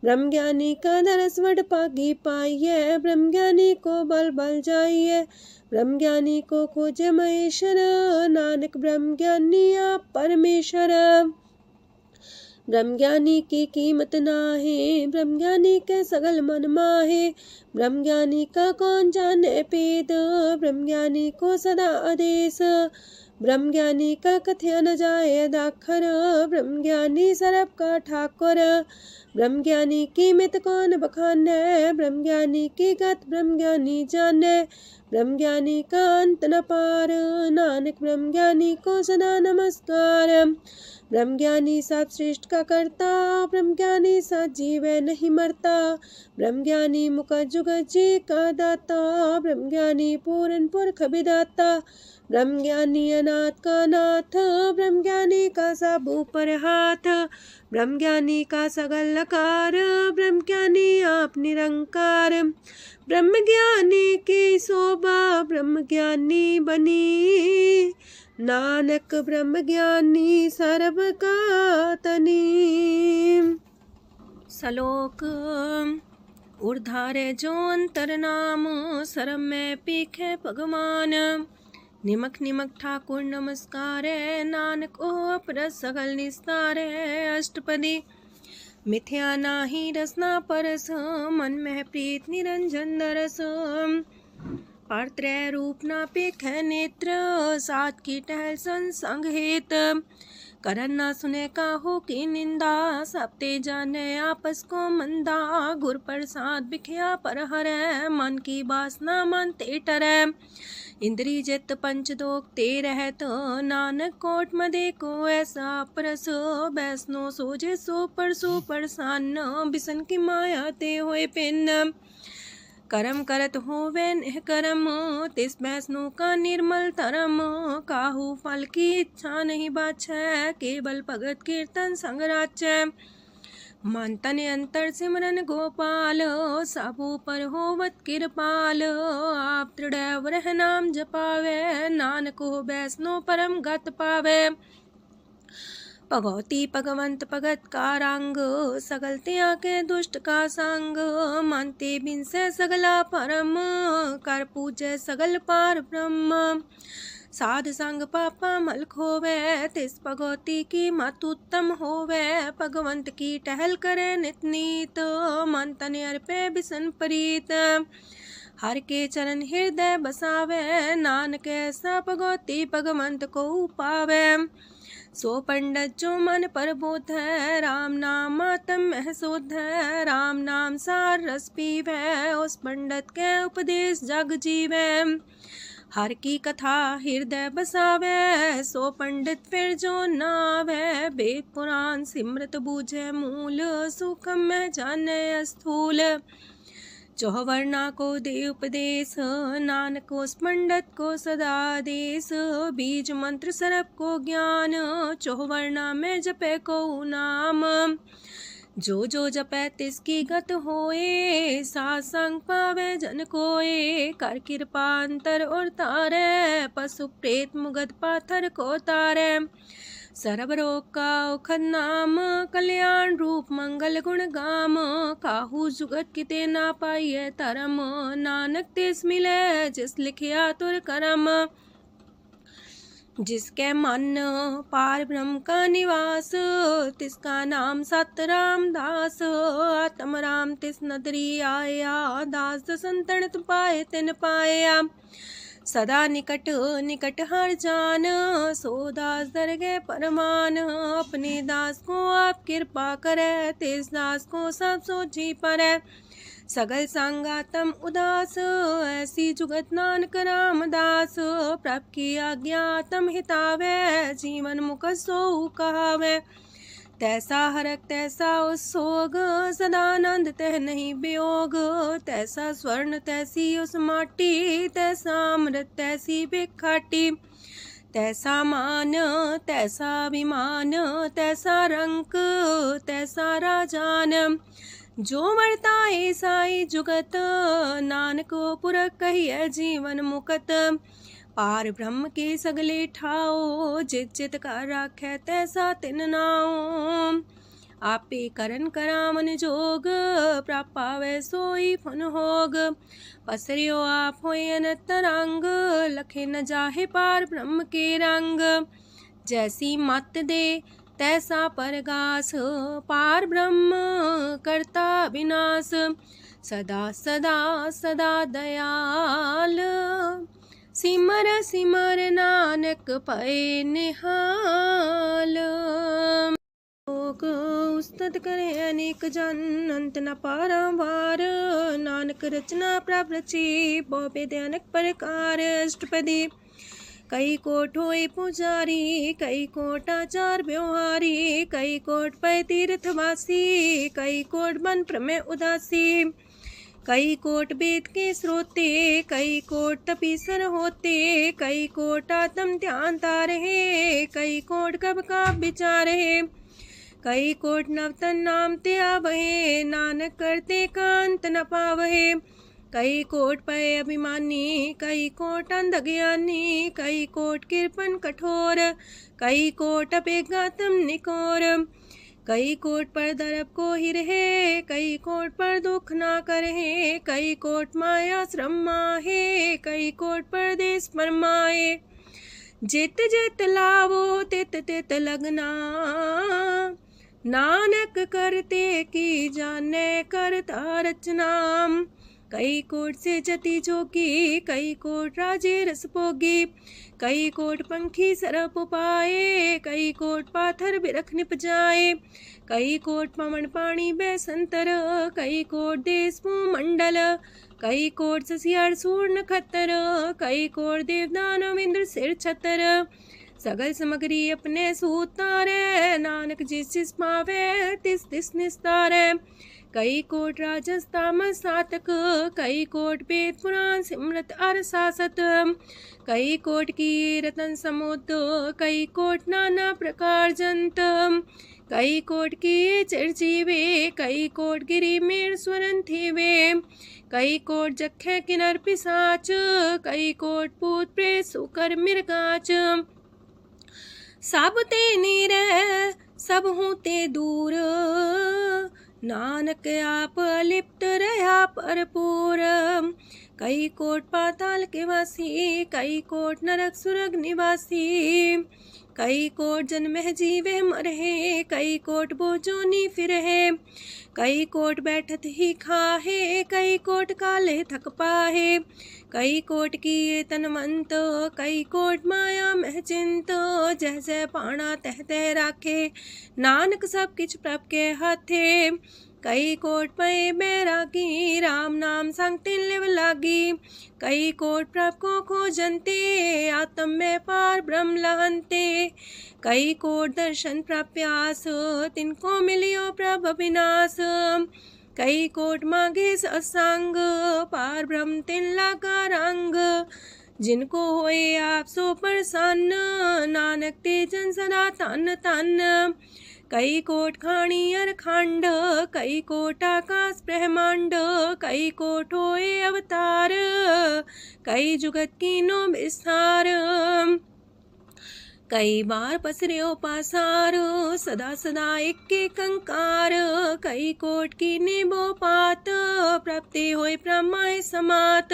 ब्रह्म ज्ञानी का दरस वड पागी पाइये, ब्रह्म ज्ञानी को बल बल जाइए। ब्रह्म ज्ञानी को खोजे महेश्वर, नानक ब्रह्म ज्ञानी आप परमेश्वर। ब्रह्म ज्ञानी की कीमत नाहे, ब्रह्म ज्ञानी के सगल मन माहे। ब्रह्म ज्ञानी का कौन जाने पेद, ब्रह्म ज्ञानी को सदा आदेश। ब्रह्म ज्ञानी का कथ्या न जाए दाखर, ब्रह्म ज्ञानी सरब का ठाकुर। ब्रह्म ज्ञानी की मित कौन बखाने, ब्रह्म ज्ञानी की गत ब्रह्म ज्ञानी जाने। ब्रह्म ज्ञानी का अंत न पार, नानक ब्रह्म ज्ञानी को सदा नमस्कार। ब्रह्म ज्ञानी सब श्रेष्ठ का करता, ब्रह्म ज्ञानी सजीव नहीं मरता। ब्रह्म ज्ञानी मुख जुग जी का दाता, ब्रह्म ज्ञानी पूरन पुरख विदाता। ब्रह्म ज्ञानी अनाथ का नाथ, ब्रह्म ज्ञानी का सब ऊपर हाथ। ब्रह्म ज्ञानी का सगल लकार, ब्रह्म ज्ञानी आप निरंकार। ब्रह्म ज्ञानी की शोभा, ब्रह्म ज्ञानी बनी। नानक ब्रह्म ज्ञानी सर्व का तनी। श्लोक उर्धारे जो अंतर नाम, सरम में पीखे भगवान। निमक निमक ठाकुर नमस्कार, नानक ओ अपर सगल निस्तार। अष्टपदी मिथ्या नाही रसना परस, मन में प्रीत निरंजन दरस। पात्रय रूप ना पेख नेत्र, सात की टहल संसंग हेत। करन ना सुने काहू की निंदा, सब ते जाने आपस को मंदा। गुर प्रसाद बिखया पर हरै, मन की वासना मन ते टरै। इंद्री जित पंच दोग ते रहत, नानक कोट मदे को ऐसा परस। बैसनो सोजे सो परसो परसान, बिसन की माया ते होए पिन। करम करत होवे नेह करम, तिस बैसनो का निर्मल तरम। काहू फल की इच्छा नहीं बाछै, केवल भगत कीर्तन संग राचै। मन तन अंतर सिमरन गोपाल, साबू पर होवत कृपाल। आप दृढ़ रह नाम जपावे, नानक हो बैसनो परम गत पावे। भगवती भगवंत भगत का रंग, सगल त्याग के दुष्ट का संग। मानते बिन से सगला परम, कर पूजे सगल पार ब्रह्म। साध संग पापा मल खोवे, तिस भगवती की मत उत्तम होवे। भगवंत की टहल करे नित नीत, मन तन अर्पे बिसन प्रीत। हर के चरण हृदय बसावे, नानक ऐसा भगवती भगवंत को पावे। सो पंडित जो मन पर बोध है, राम नाम आत्म में शोध है। राम नाम सार रस पीवे, उस पंडित के उपदेश जग जीवे। हर की कथा हृदय बसावे, सो पंडित फिर जो नावे। वेद पुराण सिमृत बूझे मूल, सूक्ष्म में जाने स्थूल। चौवर्णा को दे उपदेश, नानक उस पंडित को सदा देश। बीज मंत्र सरप को ज्ञान, चौवर्णा में जपे को नाम। जो जो जपे तिसकी गत होए, सासंग पावे जन कोए। कर कृपा अंतर और तारे, पशु प्रेत मुगद पाथर को तारे। सर्व रोग का औखद नाम, कल्याण रूप मंगल गुण गाम। काहू जुगत किते ना पाइये तरम, नानक तिस मिले जिस लिखिया तुर करम। जिसके मन पार ब्रह्म का निवास, तिसका नाम सत रामदास। आत्म राम तिस नदरी आया, दास संतन पाए तिन पाया। सदा निकट निकट हर जान, सो दास दरगे परमान। अपने दास को आप कृपा करे, तिस दास को सब सोची परै। सगल संगातम उदास, ऐसी जुगत नानक रामदास। प्रभ की आज्ञा तम हितावे, जीवन मुख सो कहावे। तैसा हरक तैसा उत्सोग, सदानंद तह नहीं वियोग। तैसा स्वर्ण तैसी उस माटी, तैसा अमृत तैसी भिखाटी। तैसा मान तैसा अभिमान, तैसा रंक तैसा राजान। जो वर्ताए साई जुगत, नानक पुरख कहिए जीवन मुकत। पार ब्रह्म के सगले ठाओ, जित जित कर राखै तैसा तिन नाओ। आपे करन करामन जोग, प्रापावे सोई फन होग। पसरियो आप होय अनंत रंग, लखे न जाहे पार ब्रह्म के रंग। जैसी मत दे तैसा परगास, पार ब्रह्म करता विनाश। सदा सदा सदा दयाल, सिमर सिमर नानक पए निहाल। लोक उस्तत करे अनेक जन, अंत न पारावार। नानक रचना प्रभ रची, बहु अनेक प्रकार। अष्टपदी कई कोट होए पुजारी, कई कोट आचार व्यवहारी। कई कोट पै तीर्थवासी, कई कोट बन प्रमेय उदासी। कई कोट वेद के स्रोते, कई कोट तपीसर होते। कई कोट आत्म ध्यान तारहे, कई कोट कब का विचार है। कई कोट नवतन नाम ते आवहे, नानक करते कांत न पावहे। कई कोट पय अभिमानी, कई कोट अंधज्ञानी। कई कोट कृपन कठोर, कई कोट अपेगातम निकोर। कई कोट पर दरब को ही रहे, कई कोट पर दुख ना करहे। कई कोट माया श्रम माहे, कई कोट परदेश फरमाए। जित जित लावो तित तित लगना, नानक करते की जाने करता रचना। कई कोट से जति जोगी, कई कोट राजे रस भोगी। कई कोट पंखी सरप पाए, कई कोट पाथर बिरख निप जाए। कई कोट पवन पानी बैसंतर, कई कोट देश मंडल। कई कोट ससियार सूर नखतर, कई कोट देवदानव इंद्र सिर छतर। सगल सामग्री अपने सूतारे, नानक जिस जिस पावे तिस तिस निस्तारे। कई कोट राजस तामस सातक, कई कोट वेद पुराण सिमरत अर सासत। कई कोट की रतन समुद्र, कई कोट नाना प्रकार जंत। कई कोट की चिरजीवे, कई कोट गिरी मेर स्वरन थीवे। कई कोट जखे किनर पिसाच, कई कोट पूत प्रेत सुकर मिर्गाच। सब ते नीर सब हूँ ते दूर, नानक आप अलिप्त रहा भरपूर। कई कोट पाताल के वासी, कई कोट नरक सुरग निवासी। कई कोट जन्म जीवे मरहे, कई कोट बोझोनी फिरहे। कई कोट बैठत ही खाहे, कई कोट काले थक पाहे। कई कोट की तनवंत, कई कोट माया मह चिंत। जह जह पाणा तह तह राखे, नानक सब किछ प्रभ के हाथे। कई कोट पए बैरागी, राम नाम संग तिन लिव लागी। कई कोट प्रभ को खोजंते, आत्म में पार ब्रह्म लहंते। कई कोट दर्शन प्रप्यास, तिनको मिलियो प्रभ अविनाश। कई कोट मांगे सत्संग, पार ब्रह्म तिन लागा रंग। जिनको होए आप सो प्रसन्न, नानक ते जन सदा तन तन। कई कोट खाणी अर खंड, कई कोट आकाश ब्रह्मांड। कई कोट होए अवतार, कई जुगत कीनो विस्तार। कई बार पसर्यो पासार, सदा सदा एक कंकार। कई कोट की निबो पात, प्राप्ति होए प्रमाय समात।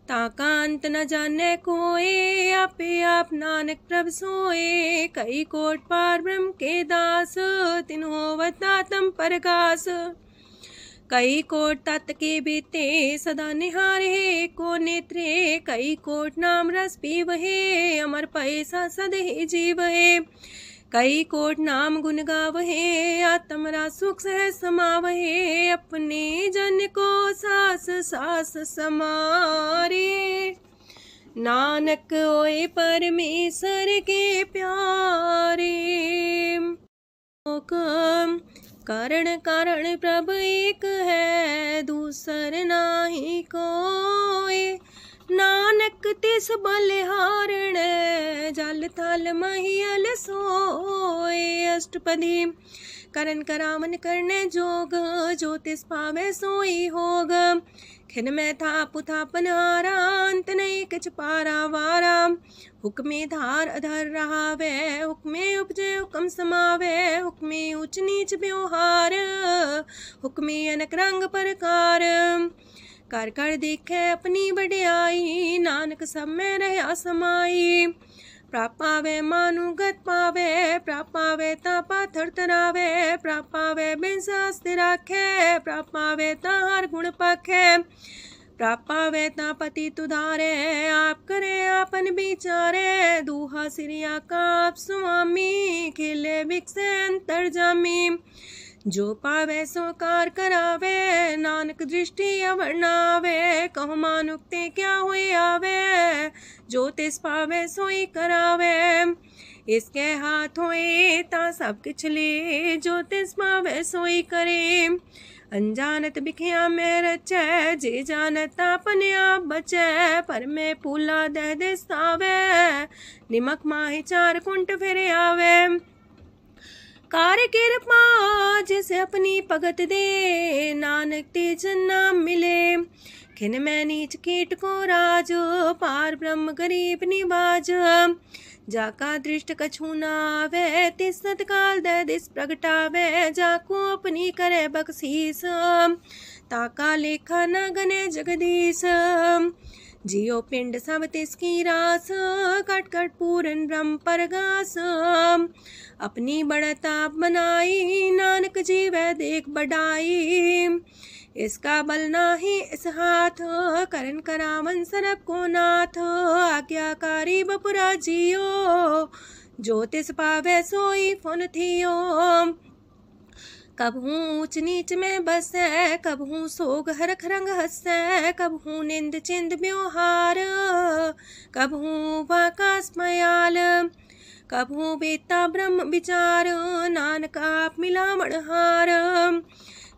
ताका अंत न जाने कोय, आपे आप नानक प्रभ सोए। कई कोट पार ब्रह्म के दास, तिन होवत आत्म परगास। कई कोट तत् के बीते, सदा निहारे को नेत्रे। कई कोट नाम रस पीवहे, अमर पैसा सदहि जीवहे। कई कोट नाम गुण गावहे, आत्मरा सुख सह समावहे। अपने जन को सास सास समारे, नानक होए परमेश्वर के प्यारे। कारण कारण प्रभ एक है, दूसर नाही कोय। नानक तिस बलिहारण, जल थल महियल सोए। अष्टपदी करन करावन करने जोग, जो तिस पावे सोई होग। खिन में था पुथापन हारा, अंत नहीं किछ पारा वारा। हुक्मे धार अधर रहावे, हुक्मे उपजे हुक्म समावे। हुक्मे ऊंच नीच व्यवहार, हुक्मे अनक रंग प्रकार। कर कर देखे अपनी बड़ियाई, नानक सब में रहा समाई। प्राप पावे मानुगत पावे, प्राप पावे ता पाथर तरावे। प्राप पावे बिन शास्त्र राखे, प्राप पावे ता हर गुण पाखे। प्राप पावे ता पति तुधारे, आप करे आपन विचारे। दूहा सिरिया का आप स्वामी, खिले बिकसे अंतर जामी। जो पावे सो कार करावे, नानक दृष्टि अवर्णावे। कहो मानुक्ते क्या हुए आवे, जो तिस पावे सोई करावे। इसके हाथ होए ता सब किछ ले, जो तिस पावे सोई करे। अनजानत बिखिया में रचै, जे जानत अपने आप बचै। पर में पूला दह दिस्तावे, निमक माही चार कुंट फिर आवे। कार कृपा जिसे अपनी भगत दे, नानक तेज नाम मिले। खिन में नीच कीट को राज, पार ब्रह्म गरीब निवाज। जाका दृष्ट कछु न आवे, तिस तत्काल दह दिस प्रगटावे। जाको अपनी करे बख्शीस, ताका लेखा न गने जगदीश। जियो पिंड सब तिसकी रास, कट कट पूरन ब्रह्म परगास। अपनी बढ़ता बनाई, नानक जीवै देख बढ़ाई। इसका बल नाही इस हाथ, करन करावन सरब को नाथ। आज्ञाकारी बपुरा जियो, जो तिस पावे सोई फुन थियो। कबहू ऊंच नीच में बसै, कबहू सोग हरख रंग हंसै। कबहू निंद चिंद व्यवहार, कबहू वाकास मयाल। कबहू बेता ब्रह्म विचार, नानक आप मिलावण हार।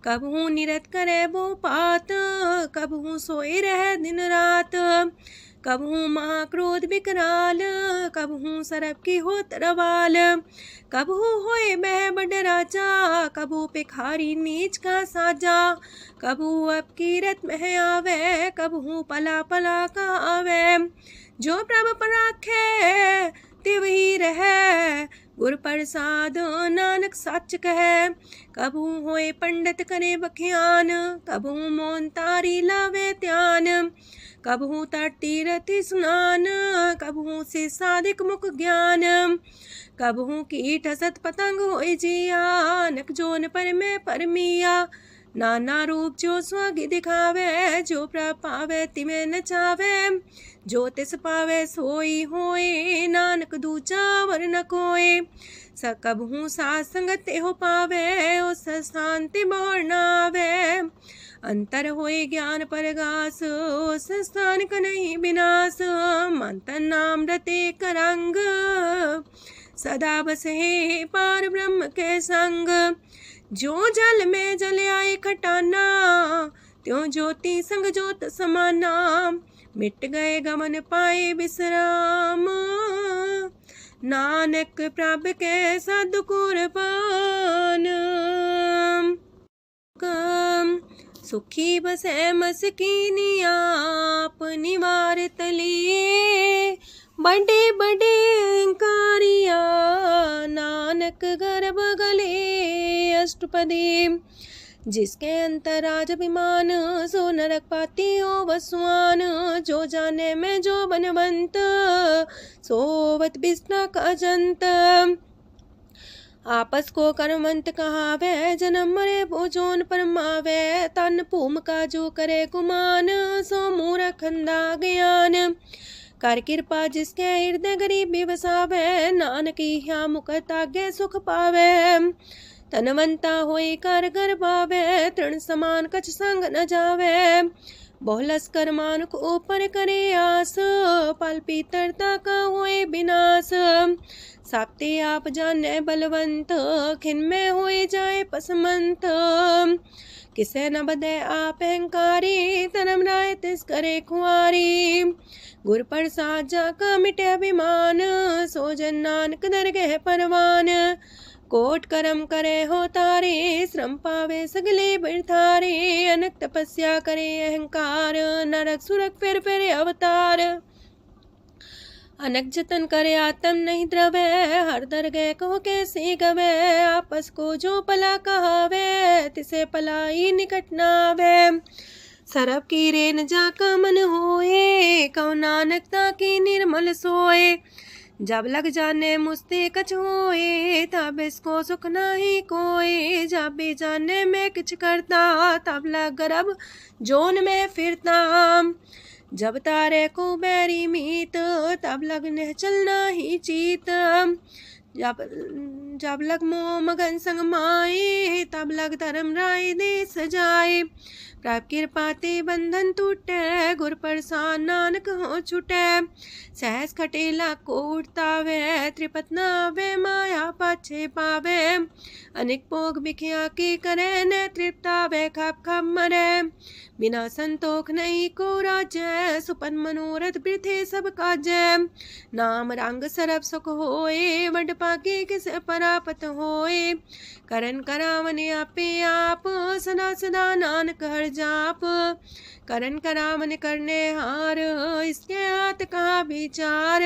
कबहू निरत करे वो पात, कबहू सोए रह दिन रात। कबहू महाक्रोध विकराल, कबहू सरब की हो तरवाल। कबहू होए बह बड़ राजा, कबहू भिखारी नीच का साजा। कबहू अब कीरत में आवे, कबहू पला पला का आवे। जो प्रभ पर राखे तिव ही रहे, गुर प्रसाद नानक सच कहे। कबहू होए पंडित करे बख्यान, कबहू मोन तारी लावे ध्यान। कबहू तट तीरथ स्नान, कबहू से साधिक मुख ज्ञान। कबहू कीट हसत पतंग होए जिया, नक जोन पर में परमिया। नाना रूप जो स्वग दिखावे, जो प्रभ पावे तिमें नचावे। जो तिस पावे सोई होए, नानक दूजा वर न कोय। सकबहू साथ संगत हो पावे, उस शांति बोर न आवे। अंतर होए ज्ञान परगास, उस स्थान का नहीं विनाश। मंतन नाम रते करंग, सदा बसे पार ब्रह्म के संग। जो जल में जल आए खटाना, त्यों ज्योति संग ज्योत समाना। मिट गए गमन पाए विश्राम, नानक प्रभ के सद कुर्बान। सुखी बसे मस्कीनिया, अपनी वार तलिए। बड़े बड़े कारिया, नानक गर्भ गले। अष्टपदी जिसके अंतराज अभिमान, सो नरक पाती हो वसुआन। जो जाने में जो बनवंत, सोवत बिस्ना का जंत। आपस को कर्मवंत कहावे, जन्म मरे भोजोन परमावे। तन भूम का जो करे गुमान, सो मूर्ख अंधा ज्ञान। कर कृपा जिसके हृदय गरीबी बसावे, नानकी ह्या मुख तागे सुख पावे। तनवंता होई कर गर्भावे, तृण समान कछ संग न जावे। बहुलस कर मानुक ऊपर करे आस, पल पीतरता का होए विनाश। साप्ते आप जाने बलवंत, खिन में होए जाए पसमंत। किसे न बदे आप अहंकारी, तनम राय तिस करे खुआरी। गुर प्रसाद जाका मिटे अभिमान, सो जन नानक दरगह परवान। कोट करम करे हो तारे, श्रम पावे सगले बिरथारे। अनक तपस्या करे अहंकार, नरक सुरक फिर अवतार। अनक जतन करे आत्म नहीं द्रवे, हर दरगह कहो कैसे गवे। आपस को जो पला कहावे, तिसे पलाई निकट नावे। सरब की रेन जाका मन होए, कहो नानकता की निर्मल सोए। जब लग जाने मुस्ते कछ होए, तब इसको सुख नाही कोई। जब भी जाने में किछ करता, तब लग गर्भ जोन में फिरता। जब तारे को बैरी मीत, तब लग ने चलना ही चीत। जब लग मोह मगन संग माए, तब लग धर्म राय दे सजाए। प्रभ कृपा ते बंधन टूटे, गुर प्रसाद नानक हो छूटे। सहस खटेला को उठतावे, त्रिपत नावे माया पाछे पावे। अनेक भोग बिखिया की करे, न तृप्तावे खप खप मरे। बिना संतोख नहीं को राजै, सुपन मनोरथ वृथे सब काजै। नाम रंग सरब सुख होए, वड पाके किस परापत होए। करन करावन आपे आप, सदा सदा नानक हर जाप। करन करावन करने हार, इसके हाथ का विचार।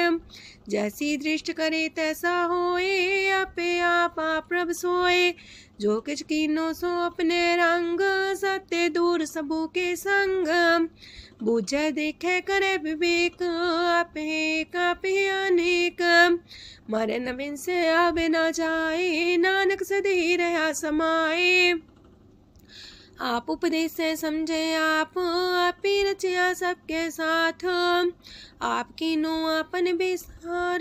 जैसी दृष्ट करे तैसा होए, आपे आप प्रभ सोए। जो किछ कीनो सो अपने रंग, सत्य दूर सबू के संग। बूझे देखे करे विवेक, आपे अनेक। मरे न बिन से आवे न जाए, नानक सदी रहा समाए। आप उपदेश से समझे आप ही रचिया सबके साथ। आपकी नो आपन बेसार,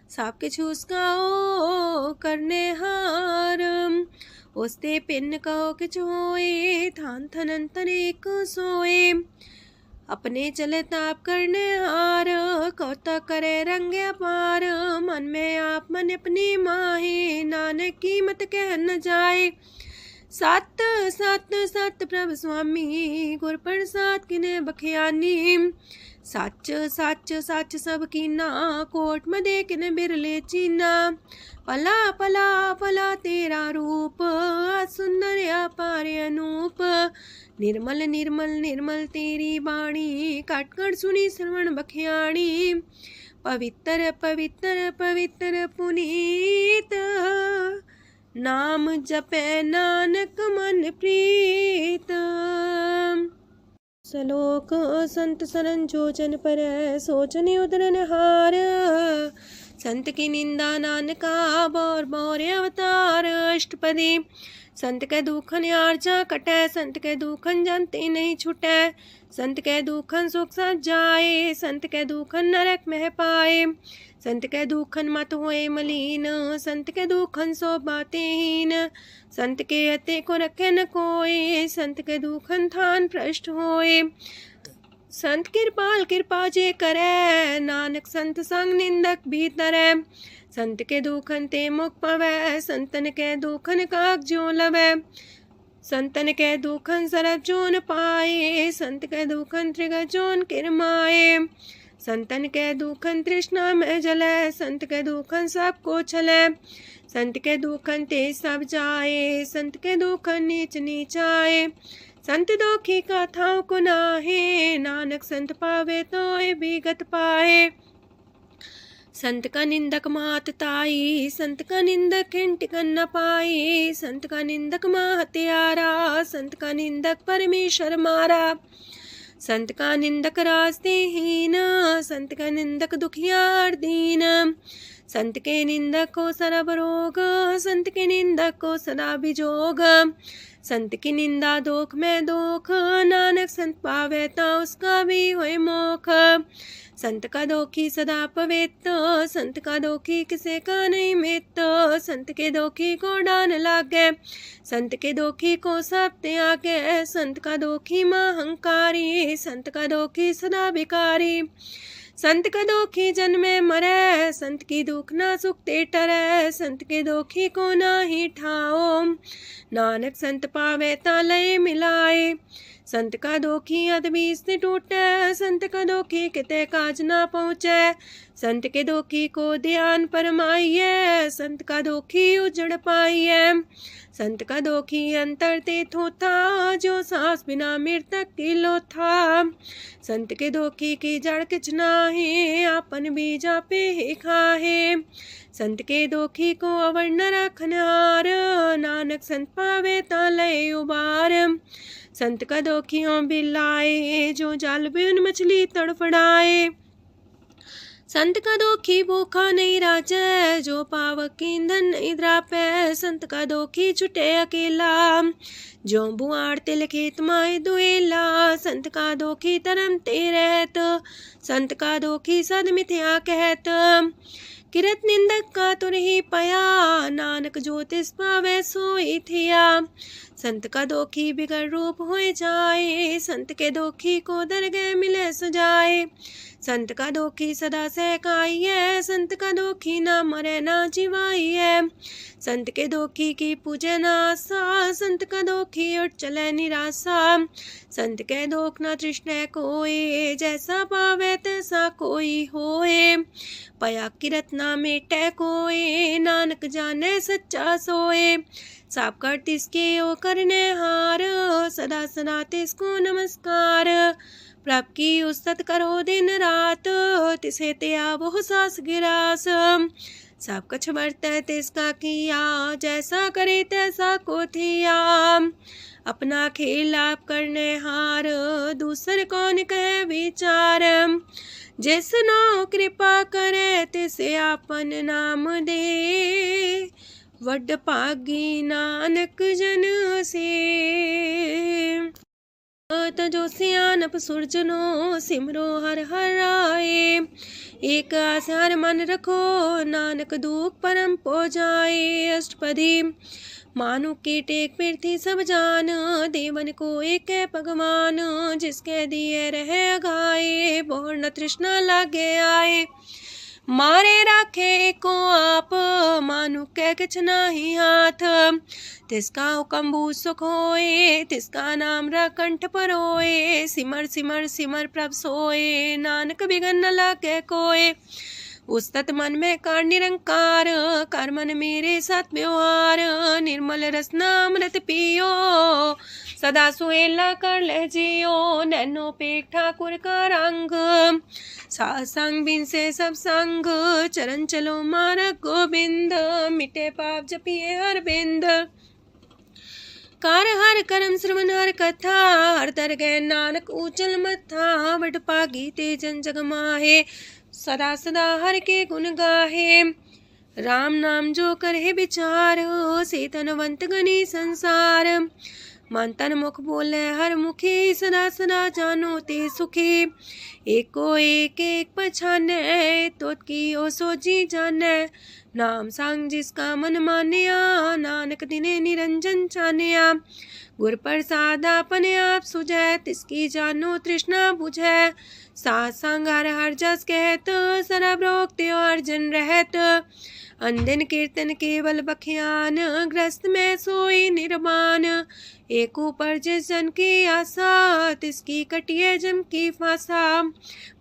सब किछ उसका ओ करने हार। उसते पिन कहो किछ होए, थान थनन तनेक सोए। अपने चले ताप करने हार, कौतक करे रंग अपार। मन में आप मन अपनी माहे, नानक की मत कह न जाए। सत सत सत प्रभ स्वामी, गुर प्रसाद किने बखियानी। सच सच सच सब कीना, कोट मदे किने बिरले चीना। पला पला पला तेरा रूप, सुंदर अपार अनूप। निर्मल निर्मल निर्मल तेरी बाणी, काट कर सुनी श्रवण बखियाणी। पवित्र पवित्र पवित्र पुनीत, नाम जपे नानक मन प्रीत। सलोक संत सरन जो जन पर, सोचन उदरन हार। संत की निंदा नानका, बौर बौर अवतार। अष्टपदी संत के दुखन आर्जा कटै, संत के दुखन जानते नहीं छुटै। संत के दुखन सुख सज जाए, संत के दुखन नरक में पाए। संत के दुखन मत होए मलीन, संत के दुखन सो बातें हीन। संत के अते को रखे न कोई, संत के दुखन थान भ्रष्ट होए। संत कृपाल कृपा जे करे, नानक संत संग निंदक भीतरै। संत के दुखन ते मुख पवै, संतन के दुखन काक जो लवै। संतन के दुखन सरब जोन पाए, संत के दुखन त्रिगत जोन किरमाए। संतन के दुखन तृष्णा में जलै, संत के दुखन सबको छलै। संत के दुखन ते सब जाए, संत के दुखन नीच नीचाए। संत दोखी कथाओं को नाहे, नानक संत पावे तो विगत पाए। संत का निंदक मात ताई, संत का निंदक हिंटिकन न पाई, संत का निंदक माँ हत्यारा, संत का निंदक परमेश्वर मारा। संत का निंदक रास्ते हीन, संत का निंदक दुखियार दीन, संत के निंदक को सरब रोग, संत के निंदक को सदा बिजोग। संत की निंदा दोख में दोख, नानक संत पावे ता उसका भी होए मोख। संत का दोखी सदा पवित्र, संत का दोखी किसे का नहीं मित, संत के दोखी को डान लागे, संत के दोखी को सब त्यागे, संत का दोखी महांकारी, संत का दोखी सदा भिकारी। संत का दोखी जन्मे मरे, संत की दुख ना सुख ते टरे, संत के दोखी को ना ही ठाओ, नानक संत पावे ता लय मिलाए। संत का दोखी अदबीस से टूटे, संत का दोखी किते काज ना पहुँचे, संत के दोखी को ध्यान परमाइए, संत का दोखी उजड़ पाइए। संत का दोखी अंतर ते थोथा, जो सांस बिना मृतक की लोथा। संत के दोखी की जड़ किछ नाहे, आपन बीजा पे ही खाहे। संत के दोखी को अवर न रखनहार, नानक संत पावे ता लय उबार। संत का दोखियों बिलाए, जो जाल बिन मछली तड़फड़ाए। संत का दोखी भूखा नहीं राजे, जो पावक ईंधन नहीं द्रापे। संत का दोखी छुटे अकेला, जो बुआड़ तिल खेत माए दुएला। संत का दोखी तरम ते रहत, संत का दोखी सद मिथ्या कहत। किरत निंदक का तुर ही पया, नानक जो तिस पावे सोई थिया। संत का दोखी बिगड़ रूप होए जाए, संत के दोखी को दरगह मिले सजाए। संत का दोखी सदा सहकाइए, संत का दोखी ना मरे ना जिवाइए। संत के दोखी की पूजे ना आशा, संत का दोखी उठ चले निराशा। संत के दोख ना तृष्णा कोई, जैसा पावे तैसा कोई होए। पया किरत ना मेटे कोई, नानक जाने सच्चा सोए। साप कर तिसके ओ करने हार, सदा सदा तिसको नमस्कार। प्रभ की उस्तत करो दिन रात, तिसे त्या वो सास गिरास। सब कछ बरतै तिसका किया, जैसा करे तैसा को थिया। अपना खेल आप करने हार, दूसर कौन कहे विचार। जिसनो कृपा करे तिसे आपन नाम दे, वड पागी नानक जन से। तजो सियानप सुरजनो, सिमरो हर हर आए। एक आसार मन रखो, नानक दुख परम पो जाए। अष्टपदी मानु के टेक पृथ्वी सब जान, देवन को एक है भगवान। जिसके दिए रहे अघाए, बोर न तृष्णा लागे आए। मारे राखे को आप, मानु के किछ नाही हाथ। तिसका हुक्म सुख होए, तिसका नाम रकंठ पर होए। सिमर सिमर सिमर प्रभ सोए, नानक बिघन न लागे कोय। उस्तत मन में कर निरंकार, कर मन मेरे साथ व्यवहार। निर्मल रसना अमृत पियो, सदा सुहेला कर ले जियो। नैनो पेट ठाकुर का रंग, सासंग बिन से सब संग। चरण चलो मार्ग गोविंद, मिटे पाप जपिए हर बिंद। कार हर करम श्रवण हर कथा, हर तर गए नानक ऊचल मथा। वड पागी ते जन जग माहे, सदा सदा हर के गुण गाहे। राम नाम जो करे विचार, से तनवंत गनी संसार। मन तन मुख बोले हर मुखी, सदा सदा जानो ते सुखी। एको एक एक पछाने, तोत की ओ सोजी जाने। नाम सांग जिसका मन मानिया, नानक दिने निरंजन छानिया। गुर प्रसाद अपने आप सुझै, तिसकी जानो तृष्णा बुझै। सात संग हर हर जस कहत, सरब रोग त्यो अर्जन रहत। अंदिन कीर्तन केवल बख्यान, ग्रस्त में सोई निर्माण। एक ऊपर जिस जन की आशा, तिसकी कटिए जम की फांसा।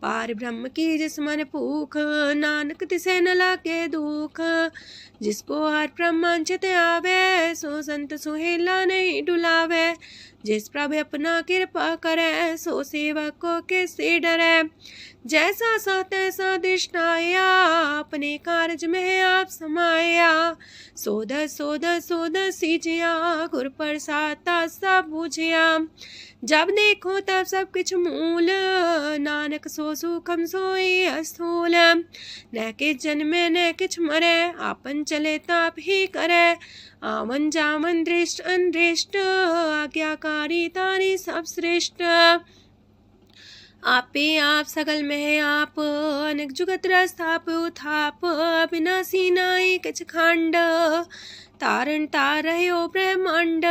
पार ब्रह्म की जिस मन भूख, नानक तिसे न लागे दुख। जिसको हर ब्रह्मांचित आवे, सो संत सुहेला नहीं डुलावे। जिस प्रभु अपना कृपा करे, सो सेवक को किससे डरे। जैसा सा तैसा दृष्टाया, अपने कार्य में आप समाया। सोध सोध सोध सीजिया, गुर प्रसाद सब बुझिया। जब देखो तब सब कुछ मूल, नानक सो सुखम सोई अस्थूल। न किछ जन्मे न किछ मरे, आपन चले ताप ही करे। आवन जावन दृष्ट अनदृष्ट, आज्ञाकारी तारी सब श्रेष्ठ। आपे आप सकल में आप, अनेक जुगत रस्थाप उथाप। अविनाशी नाई किछ खंड, तारण तार रह्यो ब्रह्मांड।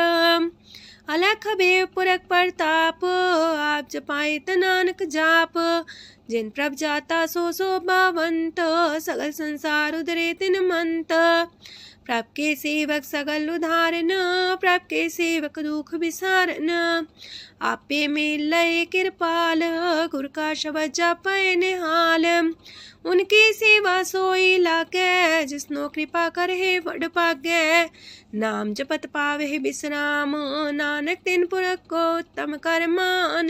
अलख बेव पुरख प्रताप, आप जपाए नानक जाप। जिन प्रभ जाता सो शोभावंत, सगल संसार उधरे तिन मंत। प्रभ के सेवक सगल उधारन, प्रभ के सेवक दुख विसारन। आपे में लय कृपाल, गुर का शब्द जपै निहाल। उनकी सेवा सोई लागे, जिसनो कृपा करे वड पागे। नाम जपत पावे विश्राम, नानक तिन पुरख को उत्तम कर मान।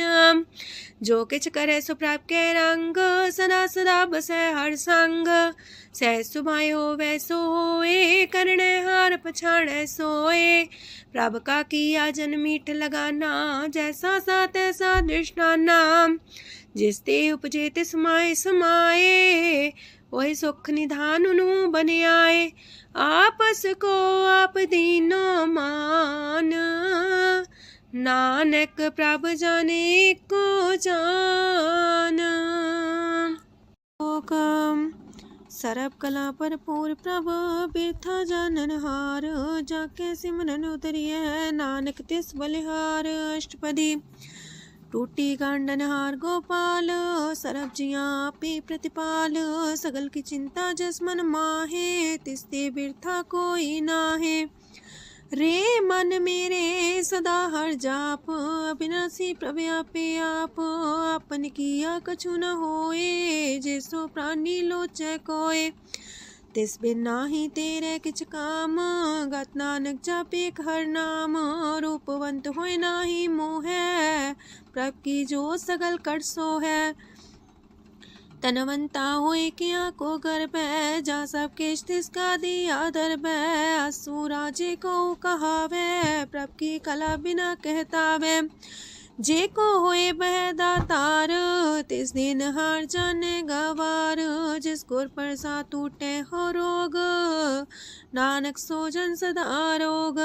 जो किछ करे सो प्रभ के रंग, सदा सदा बसै हर संग। सहज सुभाय होवै सो होए, करणे हार पछाड़ै सोए। प्रभ का किया जन मीठ लगाना, जैसा सा तैसा दृष्टाना। जिस ते उपजे तिस समाए समाए, वही सुख निधान उनु बन आए। आपस को आप दीनो मान, नानक प्रभ जाने को जान। सरब कला भरपूर प्रभ, बिरथा जानन हार। जाके सिमरन उतरिए, नानक तिस बलिहार। अष्टपदी। टूटी गांडन हार गोपाल, सरब जिया पे प्रतिपाल। सगल की चिंता जस मन माहे, तिसते बिरथा कोई नाहे। रे मन मेरे सदा हर जाप, अविनाशी प्रभ आपे आप। आपन किया कछु न होए, जैसो प्राणी लोचै कोय। तिस बिन नाही तेरे किछ काम, गत नानक जापे हर नाम। रूपवंत होय नाही मोह, प्रभ की जो सगल कर सो है। तनवंता होए किया को गर्भ, जा सब केश तिसका दिया दर्भ। असु राजे को कहावे, प्रभ की कला बिना कहतावे। जे को होए बह दातार, तिस दिन हार जाने गवार। जिस गुर प्रसाद टूटे हो रोग, नानक सो जन सदा रोग।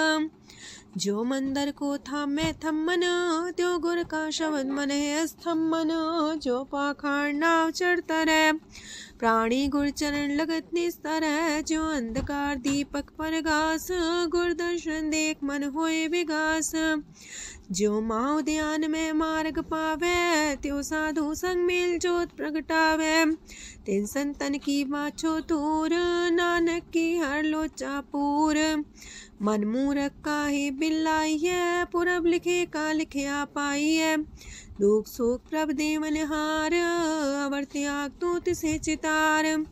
जो मंदर को थामे थम्मन, त्यो गुर का शब्द मन है स्तंभन। जो पाखांड नाव चढ़ता रहे, प्राणी गुर चरण लगत निस्तर। जो अंधकार दीपक पर घास, गुर दर्शन देख मन होए विगास। जो माओ ध्यान में मार्ग पावे, त्यो साधु संग मेल जोत प्रगटावे। तिन संतन की बाछो तूर, नानक की हर लोचा पूर। मन मूरख काहे बिल्लाइए, पुरब लिखे का लिखिया पाइए। दुख सुख प्रभ देवन हार, अवर त्याग तू तिसे चितार।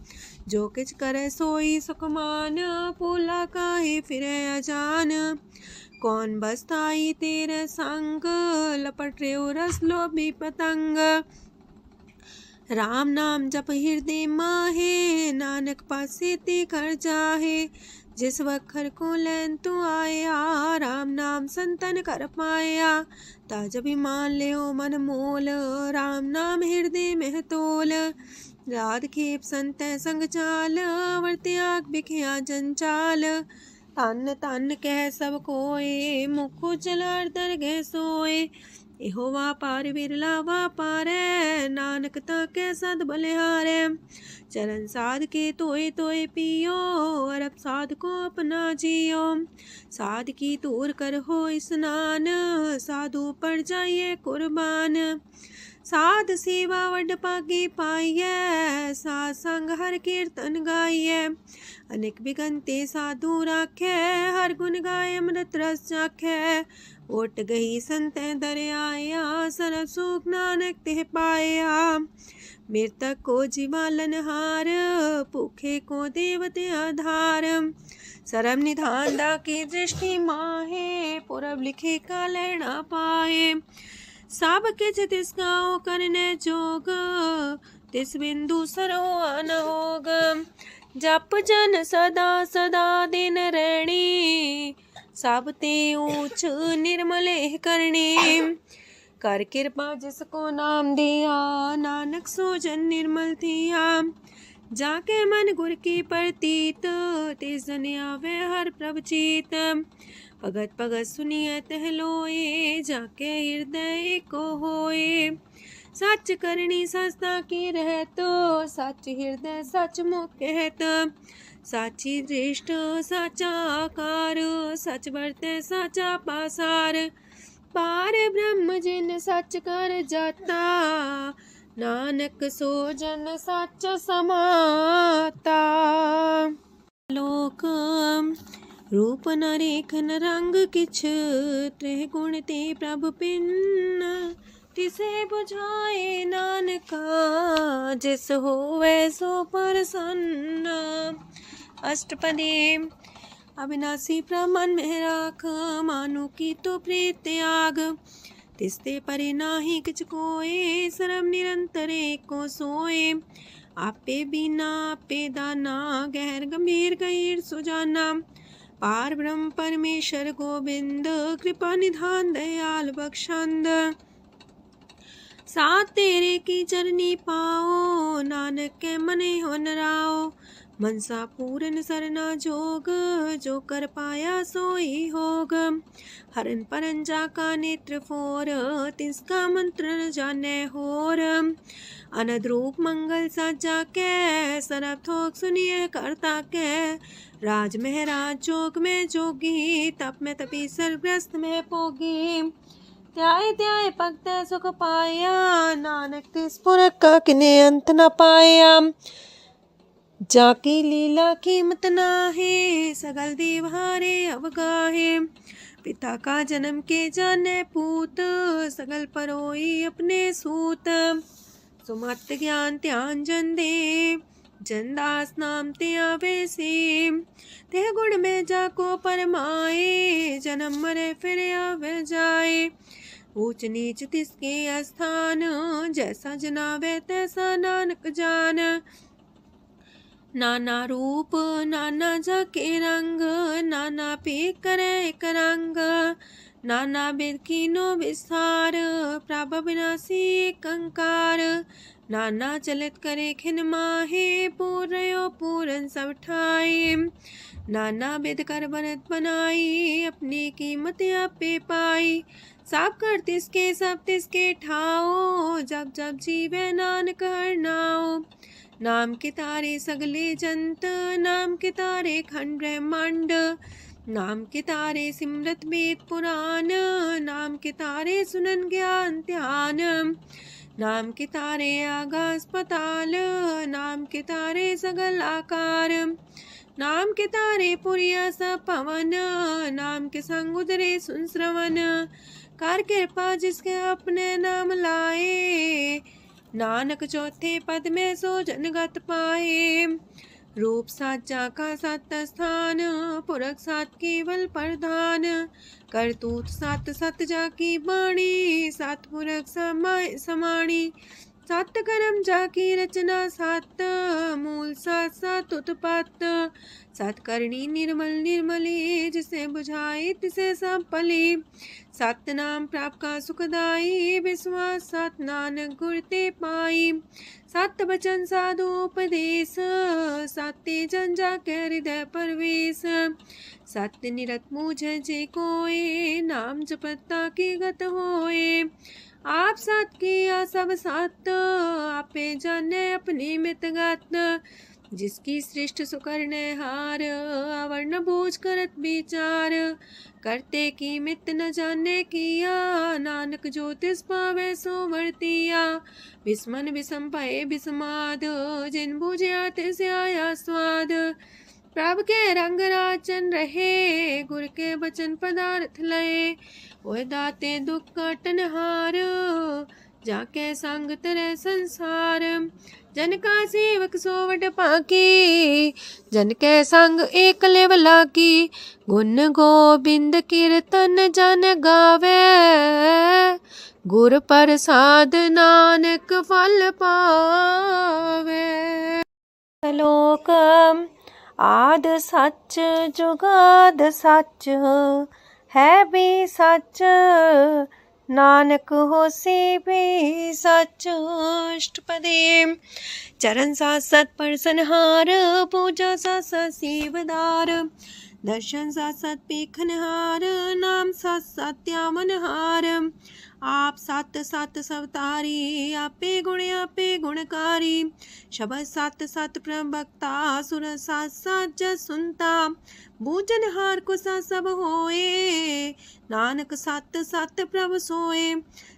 जो किछ करे सोई सुखमान, पोला काहे फिरे अजान। कौन बसताई तेरे संग, लपट रे रस लोभी पतंग। राम नाम जप हृदय माहे, नानक पासे ते कर जाहे। जिस वखर को लैन तू आया, राम नाम संतन कर पाया। ताज अभिमान ले मन मोल, राम नाम हृदय में तोल। राध खेप संत संग चाल, अवर त्याग बिखिया जंचाल। तन तन कह सब कोय, मुख उजल दरगह सोए। एहो वापार विरला वापारै, नानक ताके सद बलिहारै। चरण साध के तोय तोय पियो, अरब साध को अपना जियो। साध की तूर कर हो स्नान, साधु पर जाइए कुर्बान। साध सेवा वड पागे पाइए, साध संग हर कीर्तन गाइए। अनेक बिगंते साधु राखे, हर गुण गाय अमृत रस चाखे। ओट गई संत दर आया, सरब सुख नानक ते पाया। मृतक को जीवालन हार, भूखे को देवते आधार। सरम निधान दा की दृष्टि माहे, पूरब लिखे का लेना पाए। सब किछ तिस गाओ करने जोग, तिस बिंदु सरो अनहोग। जप जन सदा सदा दिन रैणी, सब ते ऊंच निर्मले करणी। कर कृपा जिसको नाम दिया, नानक सो जन निर्मल थिया। जाके मन गुर की प्रतीत, तिस जन आवे हर प्रभ चीत। भगत भगत सुनिए तह लोए, जाके हृदय को होए। सच करनी सस्ता की रहत, सच हृदय सच मुख कहत। साची दृष्ट साचा आकार, सच बरते साचा पासार। पार ब्रह्म जिन सच कर जाता, नानक सो जन सच समाता। लोक रूप न रेखन रंग किछ, त्रिह गुण ते प्रभ पिन्न। तिसे बुझाए नानका, जिस होवे सो प्रसन्न। अष्टपदी। अविनाशी प्रमन में राख, मानु की तो प्रीत त्याग। तिसते परे नाही किछ कोय, सरम निरंतर एको सोए। आपे बिना आपे दाना, गहर गंभीर गहीर सुजाना। पार ब्रह्म परमेश्वर गोविंद, कृपा निधान दयाल बख्शंद। साथ तेरे की चरनी पाओ, नानक के मने हो नराओ। मनसा पूरन सरना जोग, जो कर पाया सोई होग। हरन परन जाका नेत्र फोर, तिसका मंत्र न जाने होर। अनद रूप मंगल साजा के, सरब थोक सुनिए करता के। राज में राज जोग में जोगी, तप में तपी सर्वग्रस्त में पोगी। त्याय त्याय भगत सुख पाया, नानक तिस पुरख का किने अंत न पाया। जाकी लीला कीमत नाहे, सगल देव हारे अवगाहे। पिता का जन्म के जाने पूत, सगल परोई अपने सूत। सुमत ज्ञान ध्यान जन दे, जन दास नाम ते आवे से। तेह गुण में जाको परमाए, जन्म मरे फिर आवे जाए। ऊंच नीच तिसके स्थान, जैसा जनावे तैसा नानक जान। नाना रूप नाना जाके रंग, नाना पे करे एक रंग। नाना बिद कीनो विस्तार, प्रभ विनाशी एक अंकार। नाना चलित करे खिन माहे, पूर्यो पूरन सब ठाए। नाना बिद कर बनत बनाई, अपनी कीमत आपे पाई। सब कर तिसके सब तिसके ठाओ, जब जब जीवे नानक हर नाओ। नाम के तारे सगले जंत, नाम के तारे खंड ब्रह्मांड। नाम के तारे सिमरत वेद पुराण, नाम के तारे सुनन ज्ञान ध्यान। नाम के तारे आकाश पताल, नाम के तारे सगल आकार। नाम के तारे पुरिया सब पवन, नाम के संग उदरे सुन श्रवण। कर कृपा जिसके अपने नाम लाए, नानक चौथे पद में सो जनगत पाए। रूप साचा का सत स्थान, पुरख सात केवल प्रधान। करतूत सत सत जाकी बाणी, सत पुरख समाणी। सत कर्म जाकी रचना सत, मूल सत सत उत्पत्त। सत करनी निर्मल निर्मली, जिसे बुझाई तिसे सब पली। सत नाम प्राप्त का सुखदाई, विश्वास सत नानक गुर ते पाई। सत बचन साधु उपदेश, सत्य जन जाके हृदय परवेश। सत्य निरत मुझे जे कोय, नाम जपता की गत होए। आप सत किया सब सत, आपे जाने अपनी मित गत। जिसकी सृष्ट सुकरने हार, आवरण बूझ करत विचार। करते की मित न जाने किया, नानक जो तिस पावे सो वर्तिया। विस्मन विषम पाए विस्माद, जिन बुझिया तिस आया स्वाद। प्रभ के रंग राचन रहे, गुर के बचन पदार्थ लए। ओए दाते दुख काटन हार, जाके संग तरे संसार। जन का सेवक सोवट पाकी, जन के संग एक लेव लागी। गुण गोबिंद कीर्तन जन गावे, गुर प्रसाद नानक फल पावे। श्लोक आद सच जुगाद सच, है भी सच नानक होसी भी सच। अष्टपदी चरण साथ सत परसनहार, पूजा साथ साथ सेवदार। दर्शन साथ साथ पेखनहार, नाम साथ साथ त्यामनहार। आप सत सत सवतारी, आपे गुणकारी। शबद सत सत प्रवक्ता, सुर साथ साथ जस सुनता। बूझनहार को सा सब होए, नानक सत सत प्रभ सोए।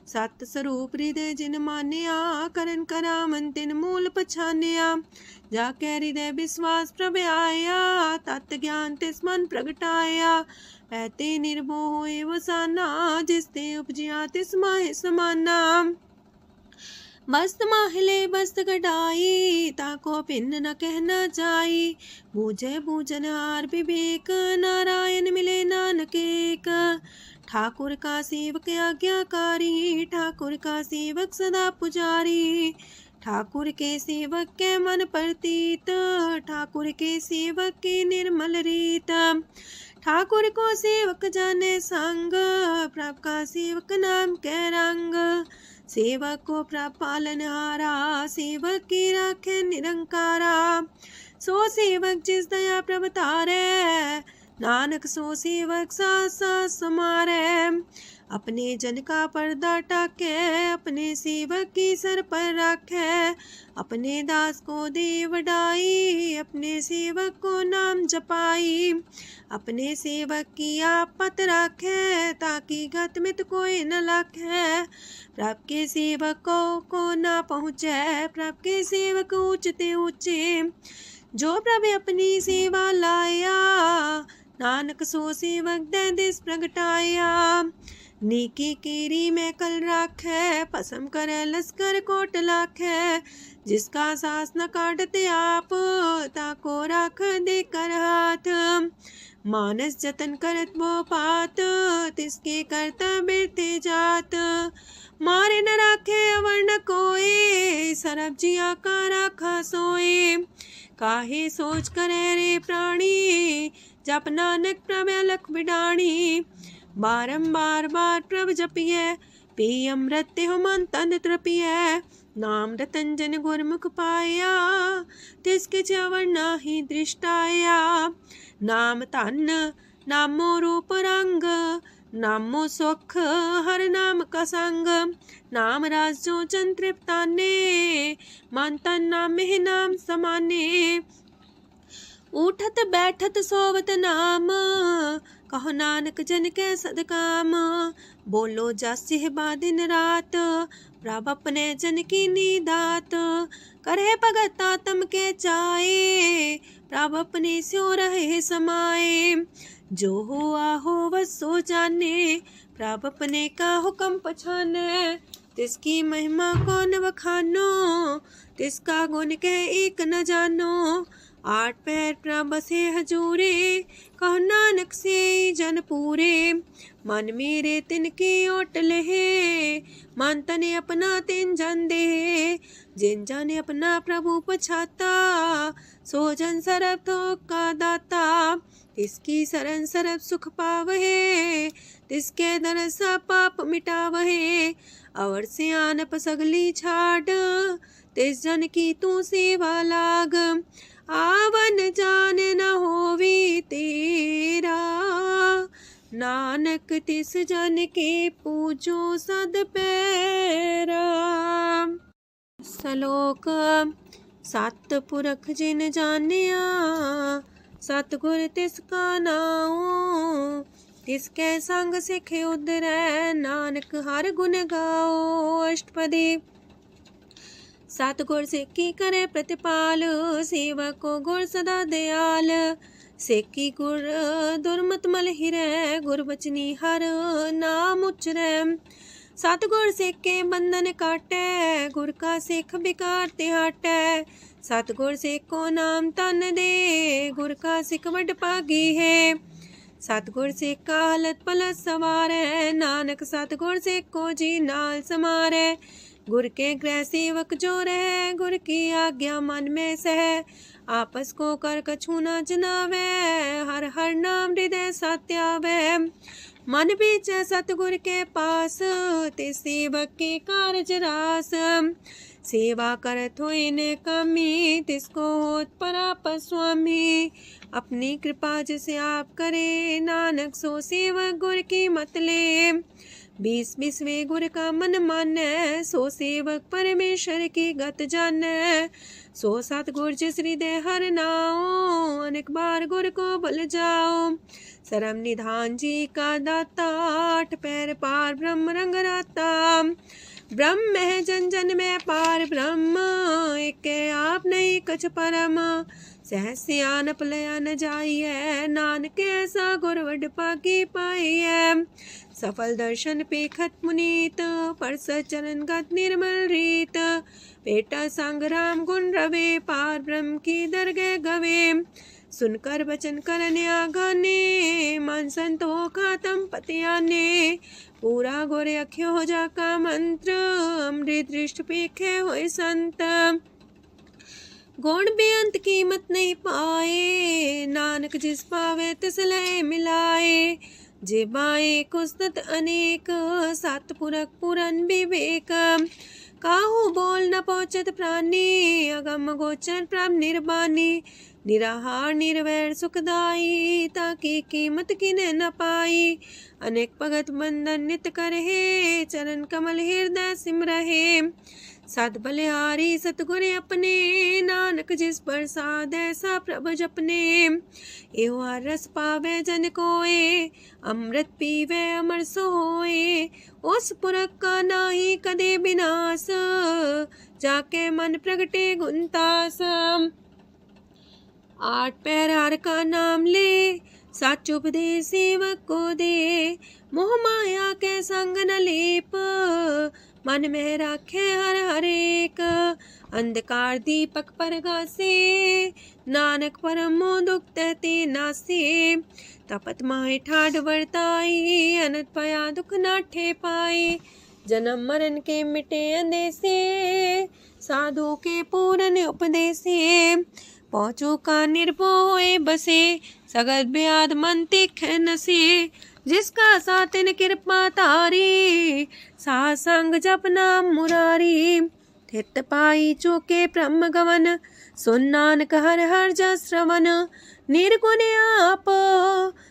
सत स्वरूप हृदय जिन मानिया, करन करा मन तिन मूल पछानिया। जाके हृदय विश्वास प्रभ आया, तत् ज्ञान तिस मन प्रगटाया। पैते निर्भो होए वसाना, जिसते उपजिया तिस माहि समाना। बस्त माहिले बस्त कटाई, ताको भिन्न न कहना जाई। बूझे बूझनहार विवेक, नारायण मिले नानक एक। ठाकुर का सेवक आज्ञाकारी, ठाकुर का सेवक सदा पुजारी। ठाकुर के सेवक के मन प्रतीत, ठाकुर के सेवक की निर्मल रीत। ठाकुर को सेवक जाने संग, प्रभ का सेवक नाम के रंग। सेवक को प्रभ पालनहारा, सेवक की राखे निरंकारा। सो सेवक जिस दया प्रभ तारे, नानक सो सेवक साथ साथ समारे। अपने जन का पर्दा टाके, अपने सेवक की सर पर राखे। अपने दास को दे वडाई, अपने सेवक को नाम जपाई। अपने सेवक की आपत राखे, ताकि गत मित कोई न लाखे। प्रभ के सेवक को ना पहुँचे, प्रभ के सेवक ऊंचते ऊंचे। जो प्रभ अपनी सेवा लाया, नानक सो सेवक दे दिस प्रगटाया। नीकी केरी में कल राखे, पसम करे लश्कर कोट लाखे। जिसका सास न काटते आप, ताको राख दे कर हाथ। मानस जतन करत वो पात, तिसके करता बिरते जात। मारे न राखे अवर न कोई, सरब जिया का राखा सोए। काहे सोच करे रे प्राणी, जप नानक प्रभ अलख बिडाणी। बारंबार बार प्रभ जपिए, पी अमृत हो मन तन तृपिए। नाम रतन जन गुरमुख पाया, तिसके च्यवर नाहि दृष्टाया। नाम धन नामो रूप रंग, नामो सुख हर नाम का संग। नाम राज जो जन तृप्ताने, मन तन नाम में नाम समाने। उठत बैठत सोवत नाम, कहो नानक जन के सदकाम। बोलो जस जिह्वा दिन रात, प्रभ अपने जन की नीदात। करे भगत आत्म के चाए, प्रभ अपने स्यो रहे समाए। जो हुआ हो बस सो जाने, प्रभ अपने का हुक्म पछाने। तिसकी महिमा कौन बखानो, तिसका गुण कह एक न जानो। आठ पैर प्रभ बसे हजूरे, कहो नानक से जन पूरे। मन मेरे तिनकी ओट लहे, मन तने अपना तिन जन दे। जिन जन अपना प्रभु पछाता, सो जन सरब थोक का दाता। तिसकी शरण सरब सुख पावहे, तिसके दरसा पाप मिटावहे। अवर से आनप सगली छाड़, तिस जन की तू सेवा लाग। आवन जान न होवी तेरा, नानक तिस जन के पूजो सद पैरा। श्लोक सत पुरख जिन जानिया, सतगुर तिसका नाओ। तिसके संग सिख उदरै, नानक हर गुण गाओ। अष्टपदी सतगुर सिक्की करे प्रतिपाल, सेवक को गुर सदा दयाल। सेकी गुर दुर्मत मल हिरै, गुर बचनी हर नाम उचरै। सतगुर सिख के बंधन काटै, गुर का सिख बिकार ते हटै। सतगुर सिख को नाम तन दे, गुर का सिख वड भागी है। सतगुर सिख का हलत पलत सवारै, नानक सतगुर सिख को जी नाल समारै। गुर के गृह सेवक जो रह, गुर की आज्ञा मन में सह। आपस को कर कछु न जनावै, हर हर नाम हृदय सत्यावै। मन बीचै सतगुर के पास, ते सेवक के कारज रास। सेवा करत होए ने कामी, तिसको होत परापस स्वामी। अपनी कृपा जिसे आप करे, नानक सो सेवक गुर की मत ले। 20 गुर का मन मानै, सो सेवक परमेश्वर की गत जानै। सो सतगुर जिस हृदय हर नाओ, अनेक बार गुर को बल जाओ। सरम निधान जी का दाता, 8 पैर पार ब्रह्म रंग राता। ब्रह्म है जन जन में पार ब्रह्म, एक आप नहीं कछ परम। सहस सियानप लया न जाइए, नानक ऐसा गुर वड पागी पाइए। सफल दर्शन पेखत मुनीत, परसत चरण गत निर्मल रीत। बेटा संग राम गुण रवे, पार ब्रह्म की दरगह गवे। सुनकर बचन करन आगाने, मन संतोष खातम पतियाने। पूरा गोरे अख्यो हो जाका मंत्र, अमृत दृष्ट पेखे होए संत। गुण बेअंत कीमत नहीं पाए, नानक जिस पावे तिस लय मिलाए। जेबाए कुस्तत अनेक, सतपुरख पुरन विवेक। काहू बोल न पहुँचत प्राणी, अगम गोचर प्रभ निर्बानी। निराहार निर्वैर सुखदाई, ताकि कीमत किने न पाई। अनेक भगत बंधन नित करहे, चरण कमल हृदय सिमरहे। सत बलिहारी सतगुर अपने, नानक जिस प्रसाद ऐसा प्रभ जपने। एहो हर रस पावे जन कोय, अमृत पीवे अमर सोए। उस पुरख का नाही कदे विनाश, जाके मन प्रगटे गुणतास। 8 पैर हर का नाम ले, सच उपदेश सेवक को दे। मोह माया के संग न लेप, मन में राखे हर हरेक। अंधकार दीपक परगासे, नानक परम मोह दुख तहते नासे। तपत माहे ठाड वर्ताई, अनंत पया दुख नाठे पाए। जन्म मरण के मिटे अंदेसे, साधु के पूरन उपदेसे। पहुँचो का निर्भो होए बसे, सगत ब्याद मन तीखे नसे। जिसका सातिन कृपा तारी, साध संग जप नाम मुरारी। थित पाई चूके ब्रह्म गवन, सुन नानक हर हर जस श्रवण। निर्गुण आप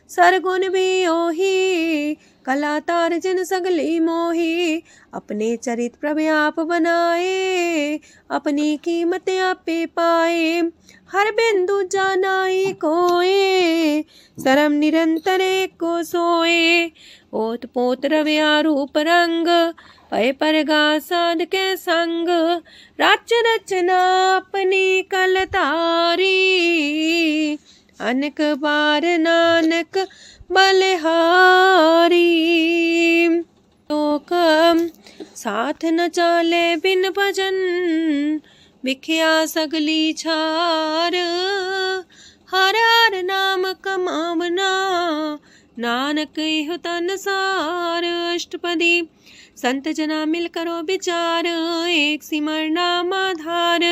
सरगुण भी ओही, कला तार जिन सगली मोही। अपने चरित प्रभ आप बनाए, अपनी कीमत आपे पाए। हर बिंदु जानाई कोए, सरम निरंतर को सोए। ओत पोत रव्या रूप रंग, पय परगा साध के संग। राच रचना अपनी कल तारी, अनक बार नानक बलिहारी। लोक साथ न चाले बिन भजन, विख्या सगली छार। हर हर नाम कमावना, नानक इह तन सार। अष्टपदी संत जना मिल करो विचार, एक सिमर नाम आधार।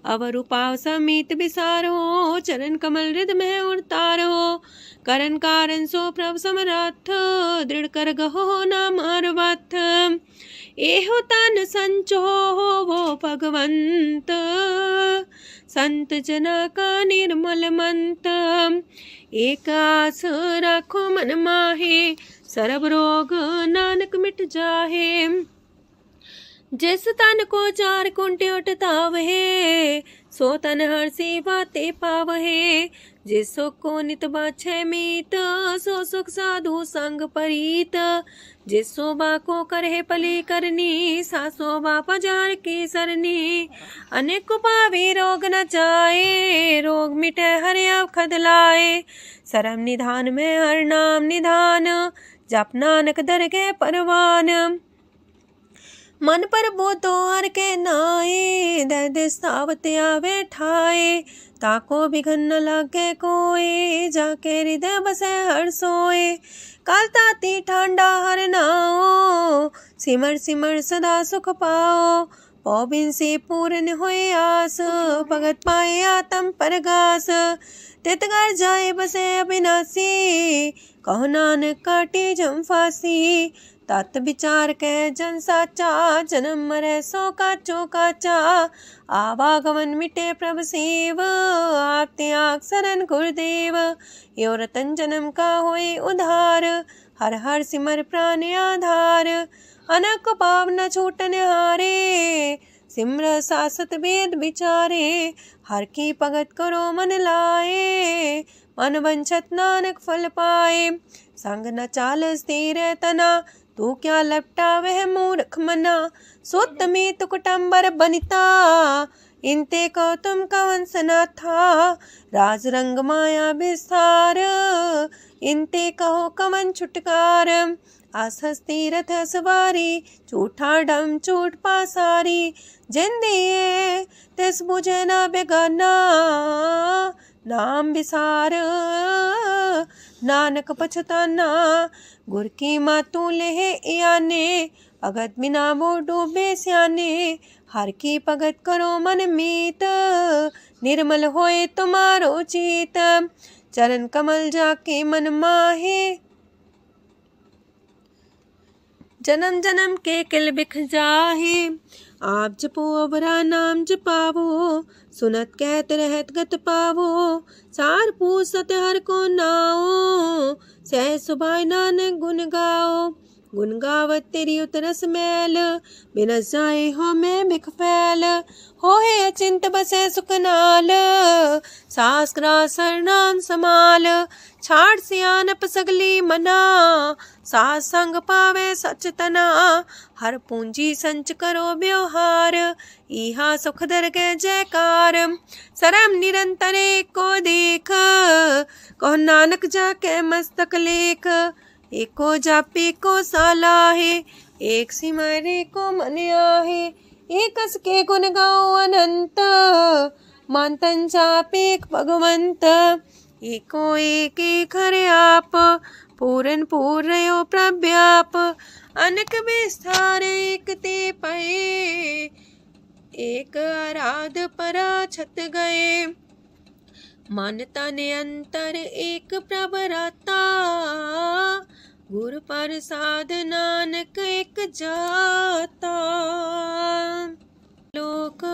अवर उपाव समीत विसारो, चरण कमल हृद में उतारो। करन कारण सो प्रभ समरथ, दृढ़ कर गहो नाम अर्वथ। एहो तन संचो वो भगवंत, संत जना का निर्मल मंत। एक आस राखो मन माहे, सरब रोग नानक मिट जाहे। जिस तन को 4 कुंटे उठतावहे, सो तन हर सेवा ते पावहे। जिस सुख को नित बाछे मीत, सो सुख साधु संग परीत। जिस शोभा को करहे पली करनी, सा शोभा पजार की सरनी। अनेक पावे रोग न जाए, रोग मिटे हर अवखद लाए। सरम निधान में हर नाम निधान, जप नानक दरगह परवान। मन पर बोधो हर के नाए, दर्द सावत आवे ठाए। ताको बिघन न लागे कोई, जाके हृदय बसे हर सोए। काल ताती ठांडा हर नाओ, सिमर सिमर सदा सुख पाओ। पौबिन से पूर्ण होए आस, भगत पाए आत्म परगास। तित घर जाए बसे अविनाशी, कहो नानक काटे जम फांसी। तत् विचार के जन साचा, जन्म मरे सो काचो काचा। आवागमन मिटे प्रभ सेव, आप त्याग शरण गुरुदेव। यो रतन जन्म का होए उधार, हर हर सिमर प्राण आधार। अनक पाव न छूटन हारे, सिमर सासत वेद विचारे। हर की भगत करो मन लाए, मन वंछत नानक फल पाए। संग न चाल स्थिर तना, तू क्या लपटा वह मूर्ख मना। सोत में तो कुटुम्बर बनिता, इनते को तुम कवन सना था। राज रंग माया विस्तार, इनते कहो कवन छुटकार। आसस तीरथ सवारी, झूठा डम झूठ पासारी। जिन दिए तिस बुझे न बेगाना, नाम विसार नानक पछताना। गुर की मातू लेह याने, भगत बिना वो डूबे स्याने। हर की भगत करो मन मीत, निर्मल होए तुम्हारो चित। चरण कमल जाके मन माहे, जन्म जन्म के किल बिख जाहे। आप जपो अवरा नाम जपावो, सुनत कहत रहत गत पावो। सार पूसत हर को नाओ, सह सुभाय नानक गुन गाओ। गुन गावत तेरी उतरस मैल, बिनस जाए हो मैं बिख फैल। हो है अचिंत बसे सुखनाल, सास ग्रास नाम समाल। छाड़ सियानप सगली मना, सास संग पावे सच तना। हर पूंजी संच करो व्यवहार, इहा सुख दर के जयकार। सरम निरंतर को देख, कहो नानक जाके मस्तक लेख। एको जापे को साला है, एक सिमरे को मन आहे। एक कस के गुण गाओ अनंत, मानतन जापे भगवंत। एको एक एक हरे आप, पूरन पूर्णयो प्रव्याप। अनक विस्तार एक ते पए, एक आराध परा छत गए। मन तन अंतर एक प्रभ राता, गुर प्रसाद नानक एक जाता। लोक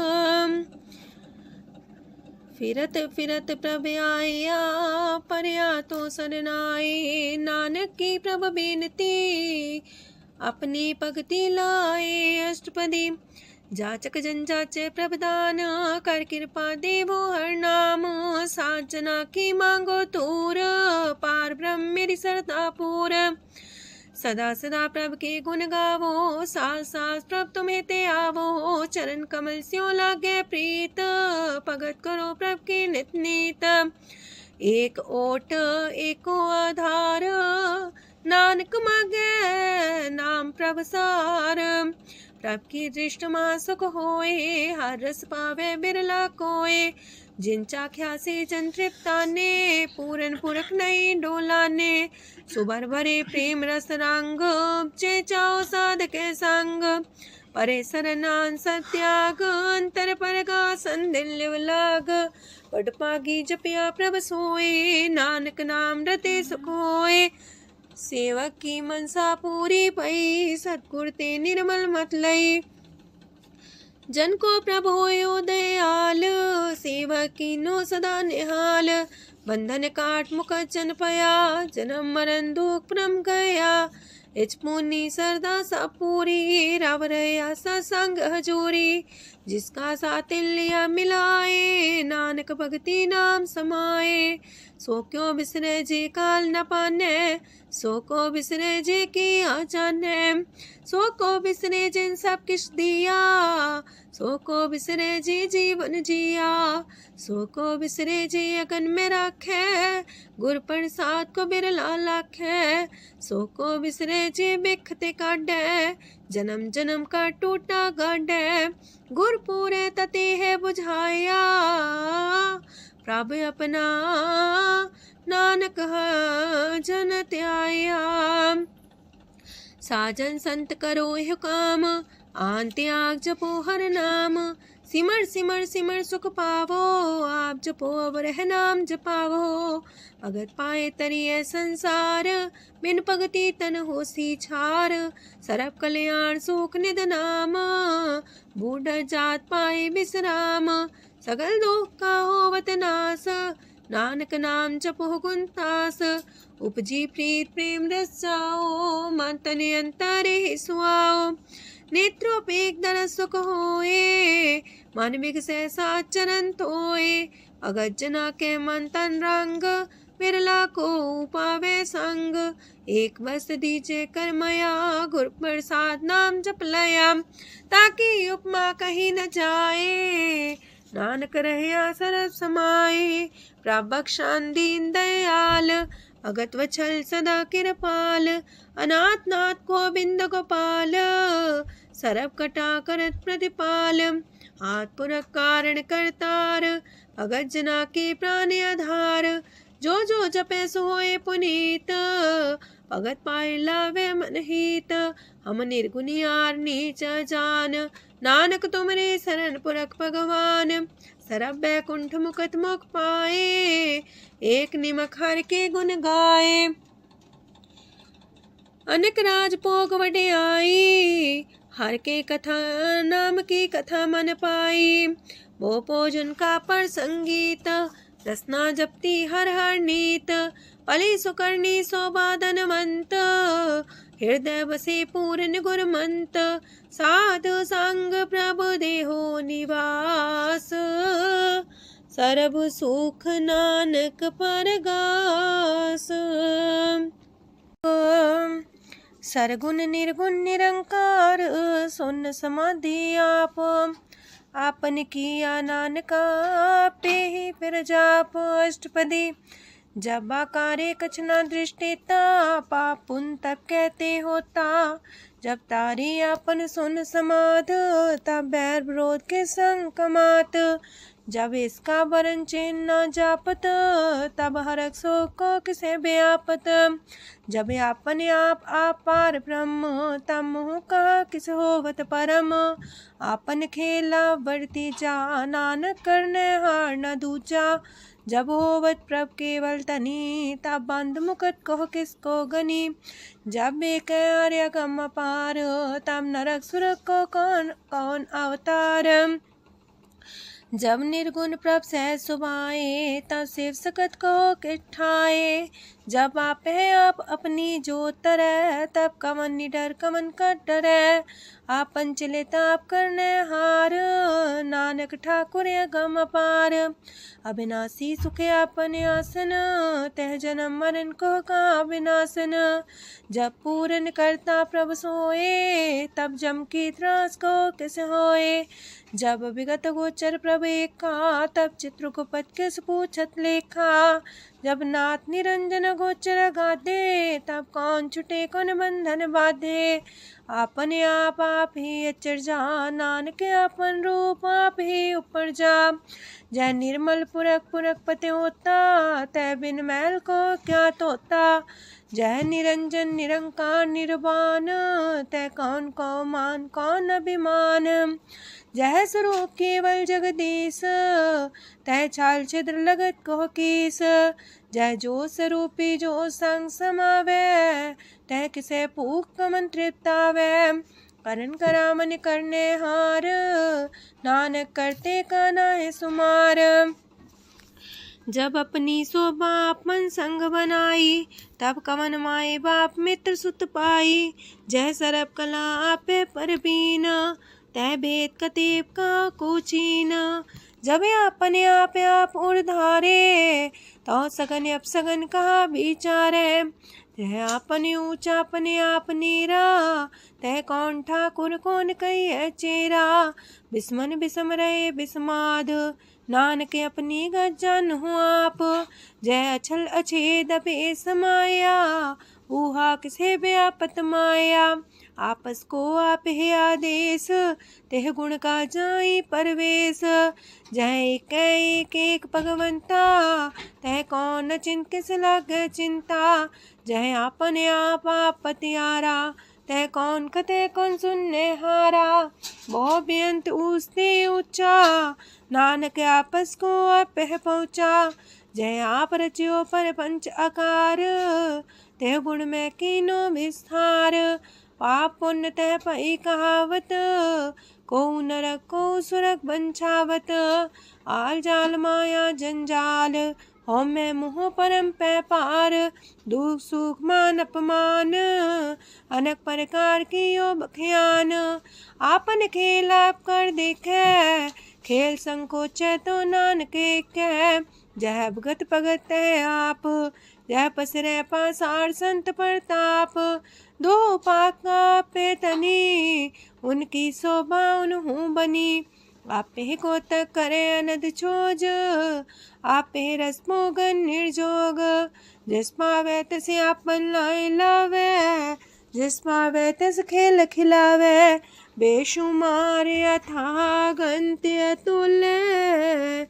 फिरत फिरत प्रभ आया, परया तो सरनाए। नानक की प्रभ बेनती, अपनी भगति लाए। अष्टपदी जाचक जन जाचे प्रभदान, कर कृपा देवो हर नाम। साजना की मांगो तूर, पार ब्रह्म मेरी सरदा पूर। सदा सदा प्रभ के गुण गावो, सास सास प्रभ तुम्हें ते आवो। चरण कमल स्यो लागे प्रीत, भगत करो प्रभ के नित नीत। एक ओट एको आधार, नानक मागे नाम प्रभ सार। प्रभ की दृष्ट मां सुख होए, हर रस पावे बिरला कोय। जिन चाख्या से जन तृप्ताने, पूरन पुरख नहीं डोलाने। सुबर भरे प्रेम रस रंग, जे चाओ साध के संग। परे सरनान सत्याग, अंतर परगा संदिल लाग। पट पागी जपिया प्रभ सोए, नानक नाम रते सुख होए। सेवक की मनसा पूरी पई, सतगुर ते निर्मल मत लई। जन को प्रभ होयो दयाल, सेवक की नो सदा निहाल। बंधन काट मुख चन पया, जन्म मरण दुख भ्रम गया। इच पुनी सरदा सा पूरी, राव रया सत्संग हजूरी। जिसका सातिल्या मिलाए, नानक भगति नाम समाए। सो क्यों बिसरे जे काल न पाने, सो को बिसरे जे की आ जाने। सो को बिसरे जिन सब किछ दिया, सो को बिसरे जे जीवन जिया। सो को बिसरे जे अगन में राखे, गुर प्रसाद को बिरला लाखे। सो को बिसरे जे बिखते काढ़े, जन्म जन्म का टूटा गढ़ गुरपुरे तते है बुझाया। प्रभु अपना नानक जन त्याया। साजन संत करो यह काम आन त्याग जपो हर नाम। सिमर सिमर सिमर सुख पावो आप जपो अब रह नाम जपावो। भगत पाए तरिए संसार बिन भगति तन होसी छार। सरब कल्याण सुख निध नाम बूढ़ जात पाए विश्राम। सगल दुख का होवत नाश नानक नाम जपो गुणतास। उपजी प्रीत प्रेम रस जाओ मन तन अंतरे सुआओ। नेत्रोपेक दर सुख होए मन बिगसे सात चरण तोए। अगत जना के मन तन रंग बिरला को पावे संग। एक बस दीजे कर मया गुर प्रसाद नाम जप लया। ताकि उपमा कहीं न जाए नानक रहे सरब समाए। प्रभु शान दीन दयाल अगत वछल सदा कृपाल। अनाथ नाथ गोविंद गोपाल सरब कटा करत प्रतिपाल। हाथ पुरख कारण करतार भगत जना के प्राण आधार। जो जो जपे सो होए पुनीत भगत पाए लावे मन हित। हम निर्गुनियार नीच जान नानक तुमरे शरण पुरख भगवान। सरब बैकुंठ मुकत मुख पाए एक निमक हर के गुण गाए। अनेक राज भोग वडे आई हर के कथा नाम की कथा मन पाई। वो भोजन का पर संगीत रसना जपती हर हर नीत। पली सुकर्णी सौबादन मंत हृदय बसे पूर्ण गुरमंत। साधु संग प्रभु देहो निवास सरब सुख नानक परगास। सरगुण निर्गुण निरंकार सुन समाधि आप। आपन किया नानका पे ही फिर जाप। अष्टपदी जब आकारे कछ न दृष्टिता पाप पुन तब कहते होता। जब तारी आपन सुन समाध तब बैर विरोध के संग कमात। जब इसका वरण चिन्ह न जापत तब हरक सो को किसे व्यापत। जब आपने आप पार ब्रह्म तब मोह का किस होवत परम। आपन खेला बढ़ती जा नानक करने हार न दूजा। जब होवत प्रभ केवल तनी तब बंद मुकट कहो किसको गनी। जब एक आर्य गम पार तब नरक सुरक को कौन कौन अवतार। जब निर्गुण प्रभ सह सुभाए तब शिव सकत को किठाए। जब आप है आप अपनी जो तरह तब कमन निडर कमन का डरे। आपन चले ताप करने हार नानक ठाकुर गम अपार। अविनाशी सुखे आपन आसन तह जन्म मरण को का विनाशन। जब पूरन करता प्रभु सोए तब जम की त्रास को किस होए। जब विगत गोचर प्रभु एका तब चित्रगुप्त किस पूछत लेखा। जब नाथ निरंजन गोचर गाधे तब कौन छुटे कौन बंधन बाधे। आपने आप ही अचर जा नानक आपन रूप आप ही ऊपर जा। जय निर्मल पुरख पुरख पते होता तय बिन मैल को क्या तोता। जय निरंजन निरंकार निर्वाण तय कौन को मान कौन अभिमान। जय स्वरूप केवल जगदीश तय छाल छिद्र लगत को कीस। जय जो स्वरूपी जो संग समावे तय किसे पूक कमन तृप्तावे। करण करा मन करने हार नानक करते का नाहि सुमार। जब अपनी शोभा मन संग बनाई तब कवन माए बाप मित्र सुत पाई। जय सरब कला आपे परबीन तय भेद कतीब का कोचीन। जब अपने आप उड़धारे तो सगन अपसगन कहा विचारे। तह अपने ऊंचा अपने आप नीरा तह कौन ठाकुर कौन कही चेरा। बिस्मन बिसम रहे बिस्माद नानक अपनी गजन हो आप। जय अछल अछेद पे समाया ऊहा किसे व्यापत माया। आपस को आप है आदेश, तेह गुण का जाई परवेश। जय एक एक भगवंता, तह कौन चिंत किस लग चिंता। जय आपने आप पतियारा, तह कौन कते कौन सुनने हारा। बहु बेअंत ऊसते ऊंचा, नानक आपस को आप पहुँचा। जय आप रचियो पर पंच आकार, तह गुण में कीनो विस्तार। पाप पुण्य तह पई कहावत, को नरक को सुरग बंछावत। आल जाल माया जंजाल, हो मैं मुँह परम पै पार। दुख सुख मान अपमान, अनेक प्रकार की यो बखियान। आपन खेल आप कर देखे, खेल संकोच तो नानक कह। जह भगत भगत है आप, जह पसरे पासार संत प्रताप। दो पाका पे तनी, उनकी शोभा उन्हू बनी। आपे को तक करे अनद छोज, आपे रस मोगन निर्जोग। जिस पावे तसे आपन लाई लावे, जिस पावे तस खेल खिलावे। बेशुमार अथागंत अतुल्य,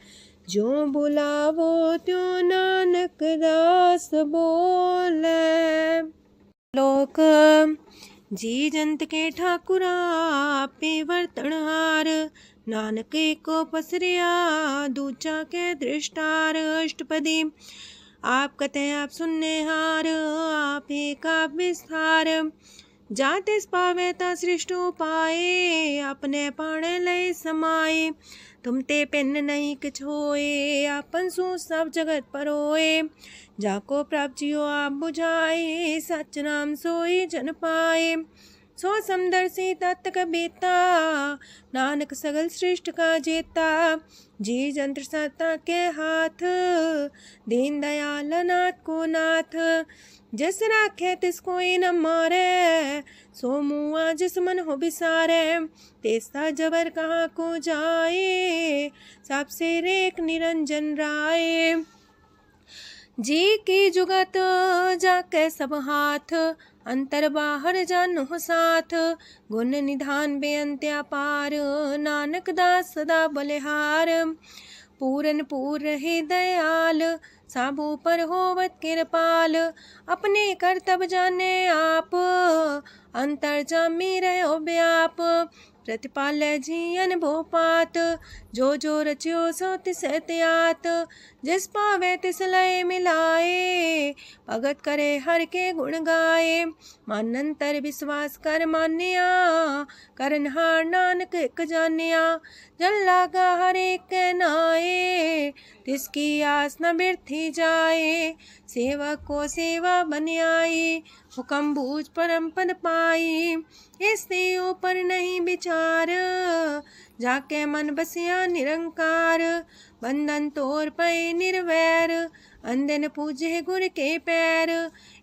जो बुलावो त्यों नानक दास बोले। लोक जी जंत के ठाकुरा, आपे वर्तनहार। नानक को पसरिया, दूजा के दृष्टार। अष्टपदी आप कते आप सुनने हार, आप एक आप विस्तार। जातिस पावे ता सृष्ट उपाए, अपने पाणे लय समाए। तुम ते पिन नहीं किछ होए, आपन सु सब जगत परोए। जाको प्राप्त जियो आप बुझाए, सच नाम सोई जन पाए। सो समदर्शी तत्क बेता, नानक सगल सृष्ट का जेता। जी जंत्र सत्ता के हाथ, दीन दयाल नाथ को नाथ। जिस राखे तिस कोई न मारे, सो मुआ जिस मन हो बिसारे। तेस्ता जबर कहाँ को जाए, सबसे रेख निरंजन राय। जी की जुगत जाके सब हाथ, अंतर बाहर जानो साथ। गुण निधान बेअंत्या पार, नानक दास सदा बलिहार। पूरन पूर रहे दयाल, साबू पर होवत कृपाल। अपने करतब जाने आप, अंतर जामी रहो व्याप। प्रतिपाल्य जियन भोपात, जो जो रचियो सो तिस त्यात। जिस पावे तिस लय मिलाए, भगत करे हर के गुण गाए। मानंतर विश्वास कर मान्या, करनहार नानक एक जानिया। जल लागा हर एक नाए, तिसकी आस न बिरथी जाए। सेवक को सेवा बन आई, हुक्म बूझ परम पद पाई। इससे ऊपर नहीं विचार, जाके मन बसिया निरंकार। बंधन तोड़ पे निर्वैर, अंधन पूजे गुर के पैर।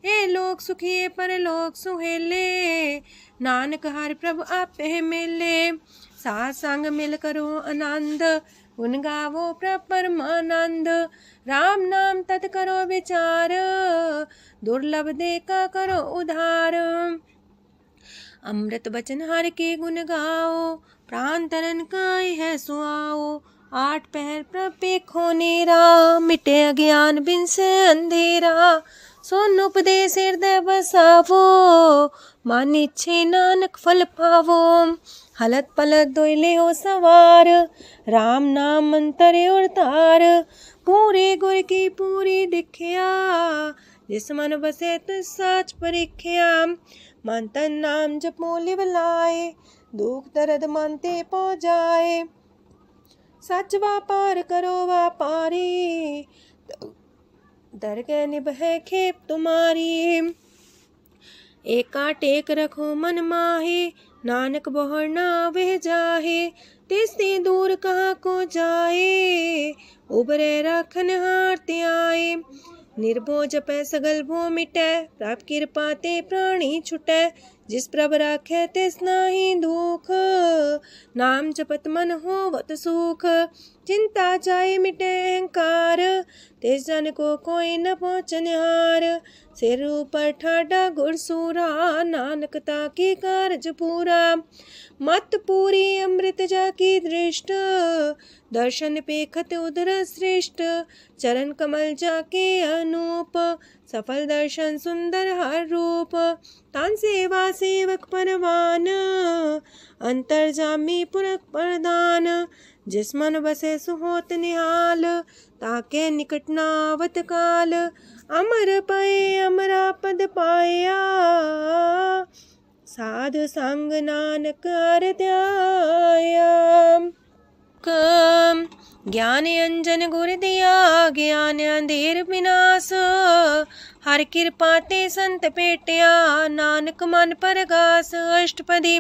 ए लोक सुखिए पर लोक सुहेले, नानक हर प्रभु आपे मिले। साथ संग मिल करो आनंद, गुण गावो प्रभु परमानंद। राम नाम तत् करो विचार, दुर्लभ देखा करो उधार। अमृत बचन हर के गुण गाओ, प्राण तरन काय है सुआओ। आठ पहर प्रभु खोनेरा, मिटे अज्ञान बिन से अंधेरा। सोन उपदेश हृदय बसावो, मान इच्छे नानक फल पावो। हलत पलत दोइले हो सवार, राम नाम मंत्र उड़तार। पूरे गुर की पूरी दिखिया, जिस मन बसे तिस साच परीखिया। मन तन नाम जपो लिव लाए, दुख दर्द मानते पो जाए। सच व्यापार करो व्यापारी, दरगह निभै खेप तुम्हारी। एका टेक रखो मन माहे, नानक बहुर ना वह जाहे। तिससे दूर कहाँ को जाए, उबरे राखन हार त्याए। निर्भो जपै सगल भो मिटै, प्रभ कृपा ते प्राणी छुटै। जिस प्रभ राखे तिस नाही दुख, नाम जपत मन होवत सुख। चिंता जाए मिटे अहंकार, तिस जन को कोई न पहुँचनिहार। सिर ऊपर ठाडा गुरसूरा, नानक ताकी कारज पूरा। मत पूरी अमृत जाकी दृष्ट, दर्शन पेखत उदर श्रेष्ठ। चरण कमल जाके अनूप, सफल दर्शन सुंदर हर रूप। तान सेवा सेवक परवान, अंतर जामी पुरख प्रदान। जिस मन बसे सुहोत निहाल, ताके निकट नावत काल। अमर पाए अमरा पद पाया, साधु संग नानक हर ध्याया। ज्ञान अंजन गुर दिया, ज्ञान अंधेर विनाश। हर कृपा ते संत पेटिया, नानक मन परगास। अष्टपदी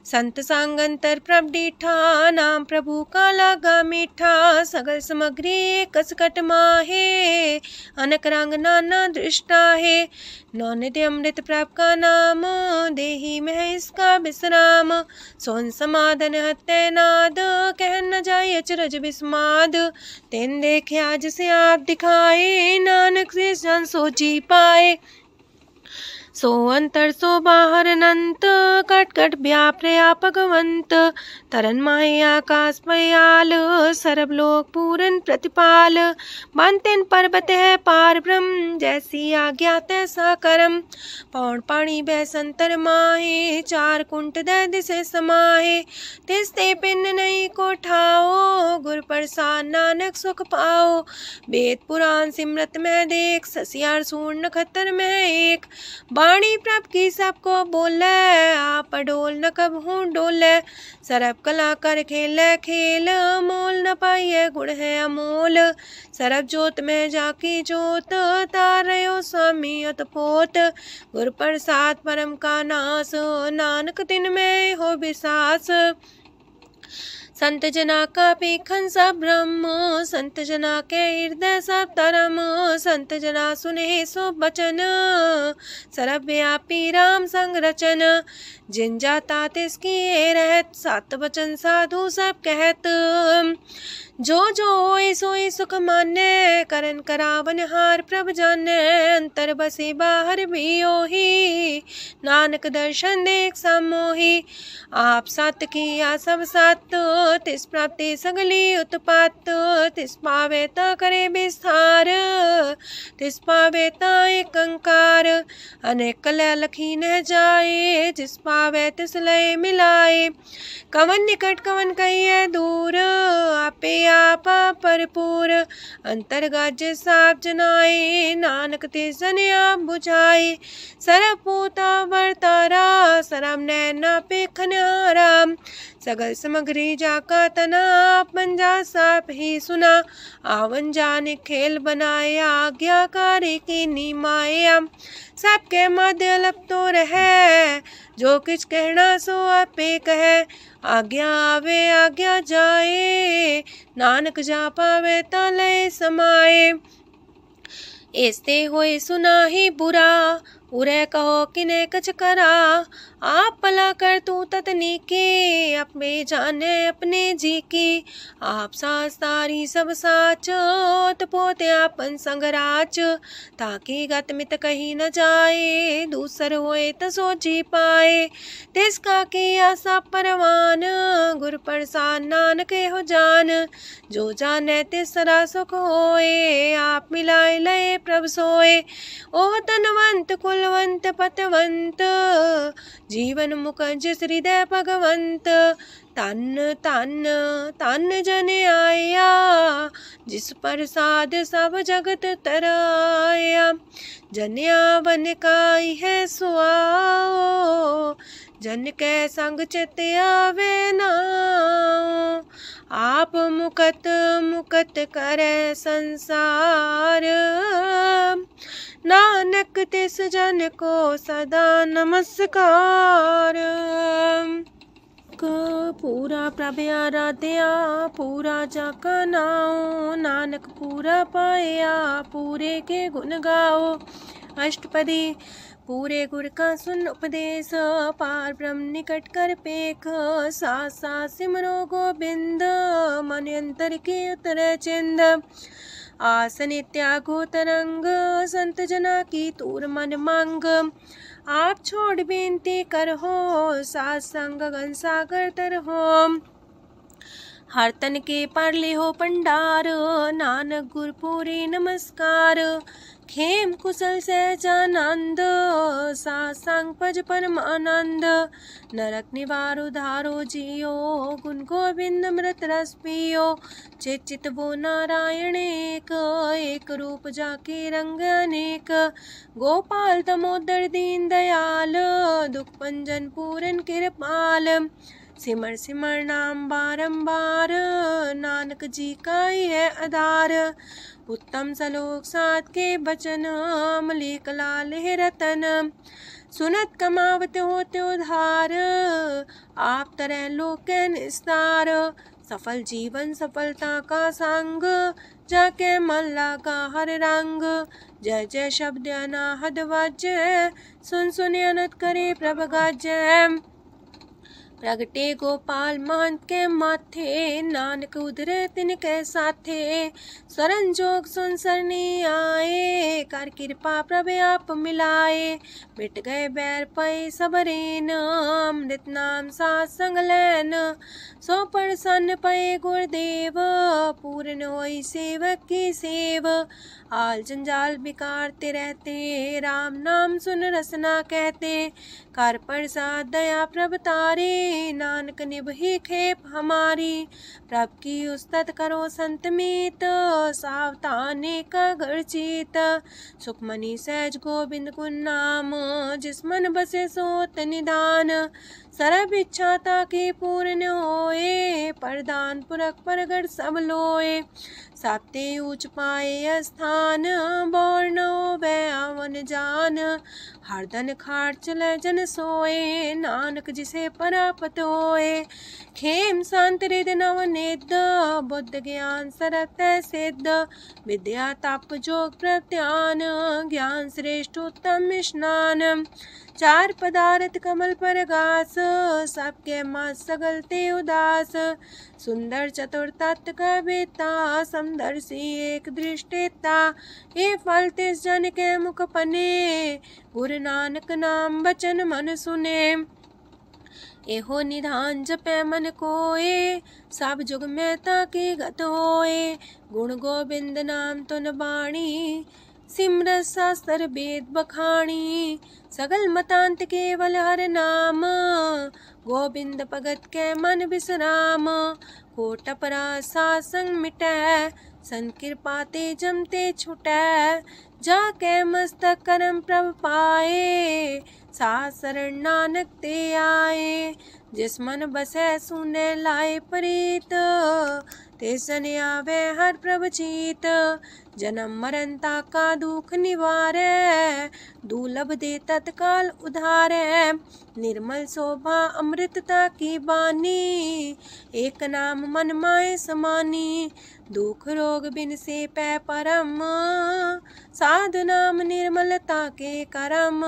संत संग अंतर प्रभ डीठा, नाम प्रभु का लागा मीठा। सगल सामग्री कसकट माहे, अनक रंग नाना दृष्टा है। नौनिधि अमृत प्रभ का नाम, देही में इसका विश्राम। सोन समाधन हत्ते नाद, कह न जाए अचरज विस्माद। तेन देखे आज से आप दिखाए, नानक से जन सो जी पाए। सो अंतर सो बाहर अनंत, कट कट व्याप रया भगवंत। तरन माहे आकाश पयाल, सरब लोक पूरन प्रतिपाल। बनतेन पर्वत है पार ब्रह्म, जैसी आज्ञा तैसा करम। पौड़ पाणी बैसंतर माहे, चार कुंट दै दिसे समाहे। तिसते पिन नहीं को ठाओ, गुर प्रसाद नानक सुख पाओ। वेद पुराण सिमरत में देख, ससियार सूर नखत्तर में एक। वाणी प्रभ की सबको बोले, आप डोल न कबहू डोले। सरब कला कर खेले खेल, मोल न पाइए गुण है अमोल। सरब जोत में जाकी जोत, तारयो स्वामी अतपोत। गुर प्रसाद परम का नास, नानक तिन में हो विसास। संत जना का पेखन सब ब्रह्म, संत जना के हृदय सब धर्म। संत जना सुने सो बचन, सरब व्यापी राम संग रचन। जिन जाता तिसकी रहत, सात वचन साधु सब कहत। जो जो होए सोए सुख माने, करन करावन हार प्रभ जाने। अंतर बसे बाहर भी ओही, नानक दर्शन देख समोही। आप सत किया सब सत, तिस प्राप्ति सगली उत्पात। तिस पावे ता करे विस्तार, तिस पावे ता एक अंकार। अनेक कलय लखी न जाए, जिस पावे तिस लय मिलाए। कवन निकट कवन कहिए दूर, आपे आपा भरपूर। अंतर गाज साप जनाए, नानक तिस जन आप बुझाए। सरब पूता वर्तारा, सरब नैना पेखन हारा। सगल सामग्री जाका तना, आप मंजा साप ही सुना। आवन जाने खेल बनाया, आज्ञाकारी की निमाया। सबके मध्य लप तो रहे, जो किछ कहना सो आपे कहे। आज्ञा आवे आज्ञा जाए, नानक जा पावे ता लय समाए। ऐसे होए सुना ही बुरा, उरे कहो किने कछ करा। आप भला कर तू ततनी के, अपने जाने अपने जी की। आप सास तारी सब साच, पोते आपन संगराच। ताकि गत मित कही न जाए, दूसर होए त सो जी पाए। तिसका किया सब परवान, गुर प्रसाद नानक हो जान। जो जाने तिसरा सुख होए, आप मिलाए लय प्रभ सोए। ओह तनवंत कुलवंत पतवंत, जीवन मुकज हृदय भगवंत। तन तन तन जन आया, जिस प्रसाद सब जगत तराया। जन्या बन काई है सुआओ, जन के संग चित आवे नाओ। आप मुकत मुकत करे संसार, नानक तिस जन को सदा नमस्कार। पूरा प्रभ आराध्या, पूरा जाका नाओ। नानक पूरा पाया, पूरे के गुण गाओ। अष्टपदी पूरे गुर का सुन उपदेश, पार ब्रह्म निकट कर पेख। साथ साथ सिमरो गोबिंद, मन अंतर की उतरे चिंद। आसन त्यागो तरंग, संत जना की तूर मन मांग। आप छोड़ बेनती कर हो, सात संग गन सागर तर हो। हर तन के पर ले हो पंडार, नानक गुर पूरी नमस्कार। खेम कुशल सहजानंद, सासंग पज परमानंद। नरक निवार उधारो जियो, गुण गोविंद मृत रस पियो। चित वो नारायण एक, एक रूप जाके रंग अनेक। गोपाल तमोदर दीन दयाल, दुख पंजन पूरन कृपाल। सिमर सिमर नाम बारंबार, नानक जी का ही है आधार। उत्तम सलोक साध के बचन, मलिक लाल है रतन। सुनत कमावत होते उधार, आप तरह लोक निस्तार। सफल जीवन सफलता का संग, जाके मन लागा हर रंग। जय जय शब्द अनाहद वाजय, सुन सुन अनत करे प्रभ गाजय। प्रगटे गोपाल महंत के माथे, नानक उधरे तिनके साथे। स्वरन जोग सुन सरनी आए, कर कृपा प्रभ आप मिलाए। मिट गए बैर पै सबरेन, अमृत नाम साथ संग लैन। सो प्रसन्न पै गुरुदेव, पूर्ण होई सेवक की सेव। आल जंजाल बिकारते रहते, राम नाम सुन रसना कहते। कर प्रसाद दया प्रभ तारे, नानक निभहि खेप हमारी। प्रभ की उस्तत करो संत मीत, सावधाने का घर चीत। सुखमनी सहज गोविंद गुण नाम, जिस मन बसे सोत निधान। सर्व इच्छा ताकि पूर्ण होए, प्रदान पुरख परगट सब लोए। साते ऊंच पाए स्थान, बोर न होवे आवन जान। हरदन खाट चले जन सोए, नानक जिसे परापत होए। खेम शांत हृदय नव निध, बुद्ध ज्ञान सरत सिद्ध। विद्या तप जोग प्रत्यान, ज्ञान श्रेष्ठ उत्तम स्नान। चार पदार्थ कमल पर घास, सबके माँ सगलते उदास। सुंदर चतुर तत्व का बेता, समदर्शी एक दृष्टिता। ये फल तिस जन के मुख पने, गुरु नानक नाम बचन मन सुने। एहो निधान जपे मन कोए, सब जुग में ताकि गत होए। गुण गोविंद नाम तुन बाणी, सिमरत शास्त्र वेद बखाणी। सगल मतांत केवल हर नाम, गोविंद भगत के मन विश्राम। कोट अपराध सात संग मिटै, संत कृपा ते जमते छुटै। जाके मस्तक करम प्रभ पाए, साथ शरण नानक ते आए। जिस मन बसै सुने लाए प्रीत, तेसन आवे हर प्रभ चीत। जन्म मरनता का दुख निवारै, दुर्लभ दे तत्काल उधारै। निर्मल शोभा अमृतता की बानी, एक नाम मन माए समानी। दुख रोग बिन से पै परम, साधु नाम निर्मलता के करम।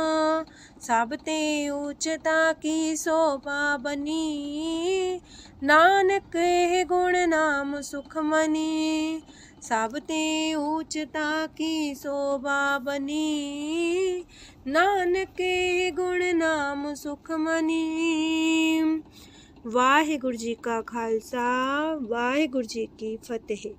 सब ते उच्चता की शोभा बनी, नानक है गुण नाम सुखमनी। सब ते उच्चता की शोभा बनी, नानक है गुण नाम सुखमनी। वाहिगुरु जी का खालसा, वाहिगुरु जी की फतेह।